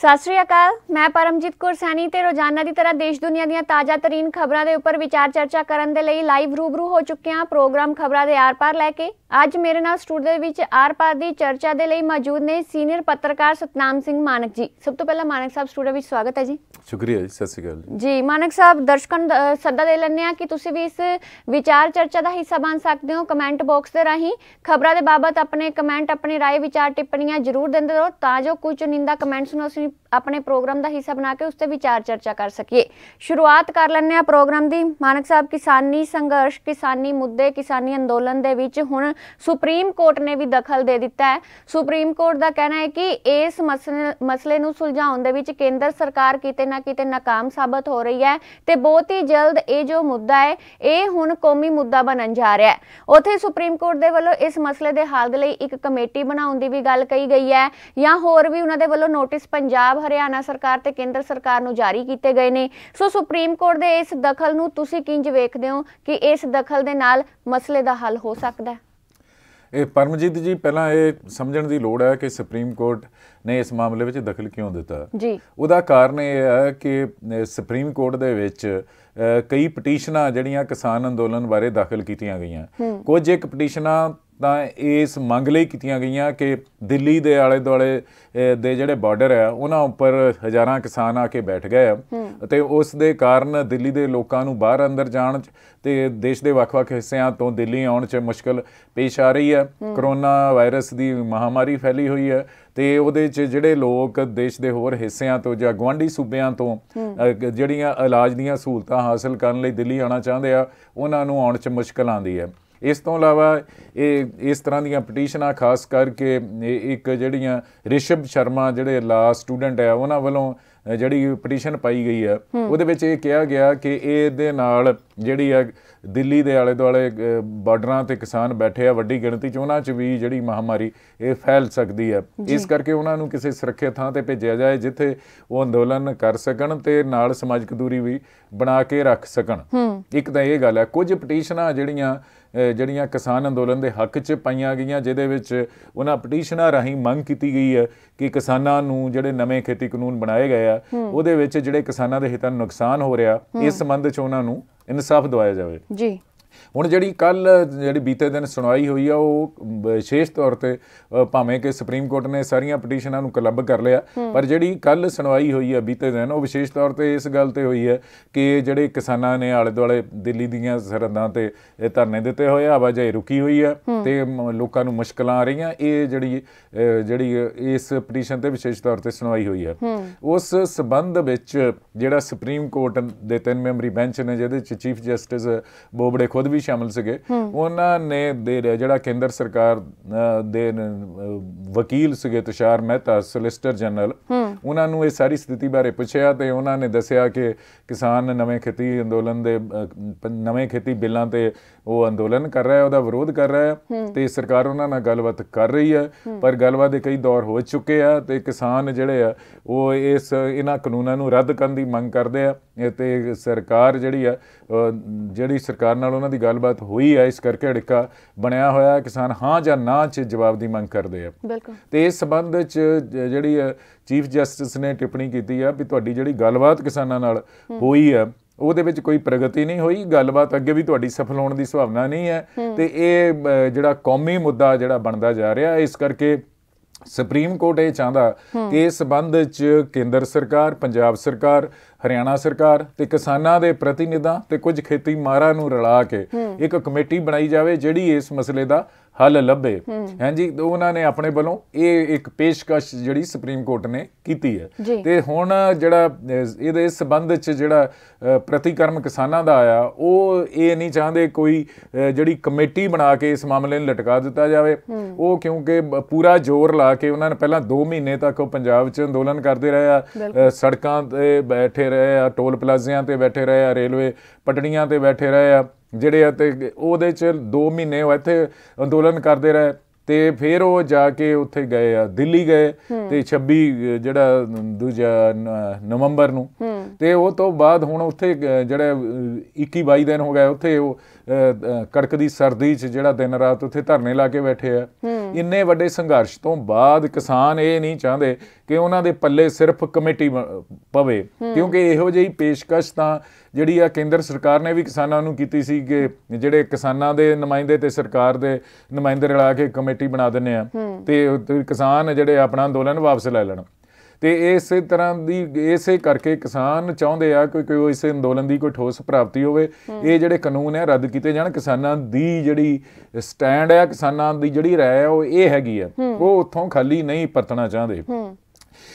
सत श्री अकाल। मैं परमजीत कौर सैनी ते रोजाना की तरह देश दुनिया दी ताज़ा तरीन खबरों के उपर विचार चर्चा करने के लिए लाइव रूबरू हो चुके हैं प्रोग्राम खबरों के आर पार लैके। अज मेरे नाल स्टूडियो विच आर पार की चर्चा के लिए मौजूद ने सीनियर पत्रकार सतनाम सिंह मानक जी। सब तो पहला मानक साहब स्टूडियो में स्वागत है जी। शुक्रिया जी, सत श्री अकाल जी। मानक साहब, दर्शकों नूं सद्दा दे लैंदे कि तुसीं भी इस विचार चर्चा का हिस्सा बन सकते हो। कमेंट बॉक्स के राही खबरों के बाबत अपने कमेंट, अपनी राय, विचार, टिप्पणियां जरूर देंदे रहो तां जो कुछ चुनिंदा कमेंट्स नूं असीं अपने प्रोग्राम का हिस्सा बना के उस पर विचार चर्चा कर सकिए। शुरुआत कर लैंदे प्रोग्राम की। मानक साहब, किसानी संघर्ष, किसानी मुद्दे, किसानी अंदोलन दे विच हुण सुप्रीम कोर्ट ने भी दखल दे दिता है। सुप्रीम कोर्ट का कहना है कि इस मसले नूं सुलझाउण दे विच केंद्र सरकार किते ना किते नाकाम साबित हो रही है ते बहुत ही जल्द ये जो मुद्दा है ये हुण कौमी मुद्दा बनन जा रहा है। उत्थे सुप्रीम कोर्ट दे वल्लों इस मसले दे हल दे लई एक कमेटी बनाउण दी भी गल कही गई है या होर भी उन्हां दे वल्लों नोटिस पंजाब, हरियाणा सरकार ते केंद्र सरकार नूं जारी कीते गए ने। सो सुप्रीम कोर्ट दे इस दखल नूं तुसीं किंज वेखदे हो कि इस दखल दे नाल मसले दा हल हो सकदा है? परमजीत जी, पहला ये समझण की लोड़ है कि सुप्रीम कोर्ट ने इस मामले में दखल क्यों दिता जी। उहदा कारण यह है कि सुप्रीम कोर्ट दे विच कई पटीशनां जिहड़ियां किसान अंदोलन बारे दाखल कीतियां गईयां। कुछ एक पटीशनां ਤਾਂ ਇਸ ਮੰਗ ਲਈ ਕੀਤੀਆਂ ਗਈਆਂ ਕਿ ਦਿੱਲੀ ਦੇ ਆਲੇ ਦੁਆਲੇ ਦੇ ਜਿਹੜੇ ਬਾਰਡਰ ਆ ਉਹਨਾਂ ਉੱਪਰ ਹਜ਼ਾਰਾਂ ਕਿਸਾਨ ਆ ਕੇ ਬੈਠ ਗਏ ਆ ਅਤੇ ਉਸ ਦੇ ਕਾਰਨ ਦਿੱਲੀ ਦੇ ਲੋਕਾਂ ਨੂੰ ਬਾਹਰ ਅੰਦਰ ਜਾਣ 'ਚ ਤੇ ਦੇਸ਼ ਦੇ ਵੱਖ-ਵੱਖ ਹਿੱਸਿਆਂ ਤੋਂ ਦਿੱਲੀ ਆਉਣ 'ਚ ਮੁਸ਼ਕਲ ਪੇਸ਼ ਆ ਰਹੀ ਹੈ। ਕਰੋਨਾ ਵਾਇਰਸ ਦੀ ਮਹਾਮਾਰੀ ਫੈਲੀ ਹੋਈ ਹੈ ਤੇ ਉਹਦੇ 'ਚ ਜਿਹੜੇ ਲੋਕ ਦੇਸ਼ ਦੇ ਹੋਰ ਹਿੱਸਿਆਂ ਤੋਂ ਜਾਂ ਗੁਆਂਢੀ ਸੂਬਿਆਂ ਤੋਂ ਜਿਹੜੀਆਂ ਇਲਾਜ ਦੀਆਂ ਸਹੂਲਤਾਂ ਹਾਸਲ ਕਰਨ ਲਈ ਦਿੱਲੀ ਆਉਣਾ ਚਾਹੁੰਦੇ ਆ ਉਹਨਾਂ ਨੂੰ ਆਉਣ 'ਚ ਮੁਸ਼ਕਲ ਆਉਂਦੀ ਹੈ। ਇਸ ਤੋਂ ਇਲਾਵਾ ਇਹ ਇਸ ਤਰ੍ਹਾਂ ਦੀਆਂ ਪਟੀਸ਼ਨਾਂ ਖਾਸ ਕਰਕੇ ਇੱਕ ਜਿਹੜੀਆਂ ਰਿਸ਼ਭ ਸ਼ਰਮਾ ਜਿਹੜੇ ਲਾ ਸਟੂਡੈਂਟ ਹੈ ਉਹਨਾਂ ਵੱਲੋਂ ਜਿਹੜੀ ਪਟੀਸ਼ਨ ਪਾਈ ਗਈ ਹੈ ਉਹਦੇ ਵਿੱਚ ਇਹ ਕਿਹਾ ਗਿਆ ਕਿ ਇਹਦੇ ਨਾਲ ਜਿਹੜੀ ਆ ਦਿੱਲੀ ਦੇ ਆਲੇ ਦੁਆਲੇ ਬਾਰਡਰਾਂ 'ਤੇ ਕਿਸਾਨ ਬੈਠੇ ਆ ਵੱਡੀ ਗਿਣਤੀ 'ਚ ਉਹਨਾਂ 'ਚ ਵੀ ਜਿਹੜੀ ਮਹਾਮਾਰੀ ਇਹ ਫੈਲ ਸਕਦੀ ਹੈ। ਇਸ ਕਰਕੇ ਉਹਨਾਂ ਨੂੰ ਕਿਸੇ ਸੁਰੱਖਿਅਤ ਥਾਂ 'ਤੇ ਭੇਜਿਆ ਜਾਏ ਜਿੱਥੇ ਉਹ ਅੰਦੋਲਨ ਕਰ ਸਕਣ ਤੇ ਨਾਲ ਸਮਾਜਿਕ ਦੂਰੀ ਵੀ ਬਣਾ ਕੇ ਰੱਖ ਸਕਣ। ਇੱਕ ਤਾਂ ਇਹ ਗੱਲ ਹੈ। ਕੁਝ ਪਟੀਸ਼ਨਾਂ ਜਿਹੜੀਆਂ ਕਿਸਾਨ ਅੰਦੋਲਨ ਦੇ ਹੱਕ 'ਚ ਪਾਈਆਂ ਗਈਆਂ ਜਿਹਦੇ ਵਿੱਚ ਉਹਨਾਂ ਪਟੀਸ਼ਨਾਂ ਰਾਹੀਂ ਮੰਗ ਕੀਤੀ ਗਈ ਹੈ ਕਿ ਕਿਸਾਨਾਂ ਨੂੰ ਜਿਹੜੇ ਨਵੇਂ ਖੇਤੀ ਕਾਨੂੰਨ ਬਣਾਏ ਗਏ ਆ ਉਹਦੇ ਵਿੱਚ ਜਿਹੜੇ ਕਿਸਾਨਾਂ ਦੇ ਹਿੱਤਾਂ ਨੂੰ ਨੁਕਸਾਨ ਹੋ ਰਿਹਾ ਇਸ ਸੰਬੰਧ 'ਚ ਉਹਨਾਂ ਨੂੰ ਇਨਸਾਫ ਦਿਵਾਇਆ ਜਾਵੇ ਜੀ। ਹੁਣ ਜਿਹੜੀ ਕੱਲ ਜਿਹੜੀ ਬੀਤੇ ਦਿਨ ਸੁਣਵਾਈ ਹੋਈ ਆ ਉਹ ਵਿਸ਼ੇਸ਼ ਤੌਰ 'ਤੇ ਭਾਵੇਂ ਕਿ ਸੁਪਰੀਮ ਕੋਰਟ ਨੇ ਸਾਰੀਆਂ ਪਟੀਸ਼ਨਾਂ ਨੂੰ ਕਲੱਬ ਕਰ ਲਿਆ ਪਰ ਜਿਹੜੀ ਕੱਲ ਸੁਣਵਾਈ ਹੋਈ ਆ ਬੀਤੇ ਦਿਨ ਉਹ ਵਿਸ਼ੇਸ਼ ਤੌਰ 'ਤੇ ਇਸ ਗੱਲ 'ਤੇ ਹੋਈ ਹੈ ਕਿ ਜਿਹੜੇ ਕਿਸਾਨਾਂ ਨੇ ਆਲੇ ਦੁਆਲੇ ਦਿੱਲੀ ਦੀਆਂ ਸਰਹੱਦਾਂ 'ਤੇ ਧਰਨੇ ਦਿੱਤੇ ਹੋਏ ਆ, ਆਵਾਜਾਈ ਰੁਕੀ ਹੋਈ ਆ ਤੇ ਲੋਕਾਂ ਨੂੰ ਮੁਸ਼ਕਲਾਂ ਆ ਰਹੀਆਂ। ਇਹ ਜਿਹੜੀ ਇਸ ਪਟੀਸ਼ਨ 'ਤੇ ਵਿਸ਼ੇਸ਼ ਤੌਰ 'ਤੇ ਸੁਣਵਾਈ ਹੋਈ ਹੈ। ਉਸ ਸਬੰਧ ਵਿੱਚ ਜਿਹੜਾ ਸੁਪਰੀਮ ਕੋਰਟ ਦੇ 3 ਮੈਂਬਰੀ ਬੈਂਚ ਨੇ ਜਿਹਦੇ 'ਚ ਚੀਫ ਜਸਟਿਸ ਬੋਬੜੇ ਖੁਦ ਵੀ ਸ਼ਾਮਲ ਸੀਗੇ ਉਹਨਾਂ ਨੇ ਜਿਹੜਾ ਕੇਂਦਰ ਸਰਕਾਰ ਦੇ ਵਕੀਲ ਸੀਗੇ ਤੁਸ਼ਾਰ ਮਹਿਤਾ ਸੋਲਿਸਿਟਰ ਜਨਰਲ ਉਹਨਾਂ ਨੂੰ ਇਹ ਸਾਰੀ ਸਥਿਤੀ ਬਾਰੇ ਪੁੱਛਿਆ ਤੇ ਉਹਨਾਂ ਨੇ ਦੱਸਿਆ ਕਿ ਕਿਸਾਨ ਨਵੇਂ ਖੇਤੀ ਅੰਦੋਲਨ ਦੇ ਨਵੇਂ ਖੇਤੀ ਬਿੱਲਾਂ ਤੇ ਉਹ ਅੰਦੋਲਨ ਕਰ ਰਿਹਾ, ਉਹਦਾ ਵਿਰੋਧ ਕਰ ਰਿਹਾ ਤੇ ਸਰਕਾਰ ਉਹਨਾਂ ਨਾਲ ਗੱਲਬਾਤ ਕਰ ਰਹੀ ਹੈ ਪਰ ਗੱਲਬਾਤ ਦੇ ਕਈ ਦੌਰ ਹੋ ਚੁੱਕੇ ਆ ਤੇ ਕਿਸਾਨ ਜਿਹੜੇ ਆ ਉਹ ਇਹਨਾਂ ਕਾਨੂੰਨਾਂ ਨੂੰ ਰੱਦ ਕਰਨ ਦੀ ਮੰਗ ਕਰਦੇ ਆ ਤੇ ਸਰਕਾਰ ਜਿਹੜੀ ਸਰਕਾਰ ਨਾਲ ਉਹਨਾਂ ਦੀ ਗੱਲਬਾਤ ਹੋਈ ਹੈ ਇਸ ਕਰਕੇ ਅੜਿੱਕਾ ਬਣਿਆ ਹੋਇਆ। ਕਿਸਾਨ ਹਾਂ ਜਾਂ ਨਾ 'ਚ ਜਵਾਬ ਦੀ ਮੰਗ ਕਰਦੇ ਆ ਤੇ ਇਸ ਸੰਬੰਧ 'ਚ ਜਿਹੜੀ ਚੀਫ ਜਸਟਿਸ ਨੇ ਟਿੱਪਣੀ ਕੀਤੀ ਆ ਵੀ ਤੁਹਾਡੀ ਜਿਹੜੀ ਗੱਲਬਾਤ ਕਿਸਾਨਾਂ ਨਾਲ ਹੋਈ ਆ ਉਹਦੇ ਵਿੱਚ ਕੋਈ ਪ੍ਰਗਤੀ ਨਹੀਂ ਹੋਈ, ਗੱਲਬਾਤ ਅੱਗੇ ਵੀ ਤੁਹਾਡੀ ਸਫਲ ਹੋਣ ਦੀ ਸੰਭਾਵਨਾ ਨਹੀਂ ਹੈ ਤੇ ਇਹ ਜਿਹੜਾ ਕੌਮੀ ਮੁੱਦਾ ਜਿਹੜਾ ਬਣਦਾ ਜਾ ਰਿਹਾ ਇਸ ਕਰਕੇ ਸੁਪਰੀਮ ਕੋਰਟ ਇਹ ਚਾਹੁੰਦਾ ਕਿ ਇਸ ਸੰਬੰਧ 'ਚ ਕੇਂਦਰ ਸਰਕਾਰ, ਪੰਜਾਬ ਸਰਕਾਰ, ਹਰਿਆਣਾ ਸਰਕਾਰ ਤੇ ਕਿਸਾਨਾਂ ਦੇ ਪ੍ਰਤੀਨਿਧਾਂ ਤੇ ਕੁਝ ਖੇਤੀ ਮਾਹਰਾਂ ਨੂੰ ਰਲਾ ਕੇ ਇੱਕ ਕਮੇਟੀ ਬਣਾਈ ਜਾਵੇ ਜਿਹੜੀ ਇਸ ਮਸਲੇ ਦਾ ਹੱਲ ਲੱਭੇ। ਹਾਂਜੀ, ਉਹਨਾਂ ਨੇ ਆਪਣੇ ਵੱਲੋਂ ਇਹ ਇੱਕ ਪੇਸ਼ਕਸ਼ ਜਿਹੜੀ ਸੁਪਰੀਮ ਕੋਰਟ ਨੇ ਕੀਤੀ ਹੈ ਤੇ ਹੁਣ ਜਿਹੜਾ ਇਹਦੇ ਸੰਬੰਧ 'ਚ ਜਿਹੜਾ ਪ੍ਰਤੀਕਰਮ ਕਿਸਾਨਾਂ ਦਾ ਆਇਆ ਉਹ ਇਹ ਨਹੀਂ ਚਾਹੁੰਦੇ ਕੋਈ ਜਿਹੜੀ ਕਮੇਟੀ ਬਣਾ ਕੇ ਇਸ ਮਾਮਲੇ ਨੂੰ ਲਟਕਾ ਦਿੱਤਾ ਜਾਵੇ। ਉਹ ਕਿਉਂਕਿ ਪੂਰਾ ਜ਼ੋਰ ਲਾ ਕੇ ਉਹਨਾਂ ਨੇ ਪਹਿਲਾਂ 2 ਮਹੀਨੇ ਤੱਕ ਉਹ ਪੰਜਾਬ 'ਚ ਅੰਦੋਲਨ ਕਰਦੇ ਰਹੇ ਆ, ਸੜਕਾਂ 'ਤੇ ਬੈਠੇ ਰਹੇ ਆ, ਟੋਲ ਪਲਾਜ਼ਿਆਂ 'ਤੇ ਬੈਠੇ ਰਹੇ ਆ, ਰੇਲਵੇ ਪਟੜੀਆਂ 'ਤੇ ਬੈਠੇ ਰਹੇ ਆ ਜਿਹੜੇ ਆ ਤੇ ਉਹਦੇ 'ਚ 2 ਮਹੀਨੇ ਉਹ ਇੱਥੇ ਅੰਦੋਲਨ ਕਰਦੇ ਰਹੇ ਤੇ ਫਿਰ ਉਹ ਜਾ ਕੇ ਉੱਥੇ ਗਏ ਆ, ਦਿੱਲੀ ਗਏ ਤੇ 26 ਜਿਹੜਾ ਦੂਜਾ ਨਵੰਬਰ ਨੂੰ ਤੇ ਉਹ ਤੋਂ ਬਾਅਦ ਹੁਣ ਉੱਥੇ ਜਿਹੜਾ 21-22 ਦਿਨ ਹੋ ਗਏ ਉੱਥੇ ਉਹ ਕੜਕਦੀ ਸਰਦੀ 'ਚ ਜਿਹੜਾ ਦਿਨ ਰਾਤ ਉੱਥੇ ਧਰਨੇ ਲਾ ਕੇ ਬੈਠੇ ਆ। ਇੰਨੇ ਵੱਡੇ ਸੰਘਰਸ਼ ਤੋਂ ਬਾਅਦ ਕਿਸਾਨ ਇਹ ਨਹੀਂ ਚਾਹੁੰਦੇ ਕਿ ਉਹਨਾਂ ਦੇ ਪੱਲੇ ਸਿਰਫ ਕਮੇਟੀ ਪਵੇ, ਕਿਉਂਕਿ ਇਹੋ ਜਿਹੀ ਪੇਸ਼ਕਸ਼ ਤਾਂ ਜਿਹੜੀ ਆ ਕੇਂਦਰ ਸਰਕਾਰ ਨੇ ਵੀ ਕਿਸਾਨਾਂ ਨੂੰ ਕੀਤੀ ਸੀ ਕਿ ਜਿਹੜੇ ਕਿਸਾਨਾਂ ਦੇ ਨੁਮਾਇੰਦੇ ਤੇ ਸਰਕਾਰ ਦੇ ਨੁਮਾਇੰਦੇ ਰਲਾ ਕੇ ਕਮੇਟੀ ਬਣਾ ਦਿੰਦੇ ਆ ਤੇ ਕਿਸਾਨ ਜਿਹੜੇ ਆਪਣਾ ਅੰਦੋਲਨ ਵਾਪਸ ਲੈ ਲੈਣ। ਤੇ ਇਸੇ ਤਰ੍ਹਾਂ ਦੀ ਇਸੇ ਕਰਕੇ ਕਿਸਾਨ ਚਾਹੁੰਦੇ ਆ ਕਿ ਕੋਈ ਇਸ ਅੰਦੋਲਨ ਦੀ ਕੋਈ ਠੋਸ ਪ੍ਰਾਪਤੀ ਹੋਵੇ, ਇਹ ਜਿਹੜੇ ਕਾਨੂੰਨ ਹੈ ਰੱਦ ਕੀਤੇ ਜਾਣ। ਕਿਸਾਨਾਂ ਦੀ ਜਿਹੜੀ ਸਟੈਂਡ ਹੈ, ਕਿਸਾਨਾਂ ਦੀ ਜਿਹੜੀ ਰਾਏ ਹੈ ਉਹ ਇਹ ਹੈਗੀ ਆ, ਉਹ ਉੱਥੋਂ ਖਾਲੀ ਨਹੀਂ ਪਰਤਣਾ ਚਾਹੁੰਦੇ।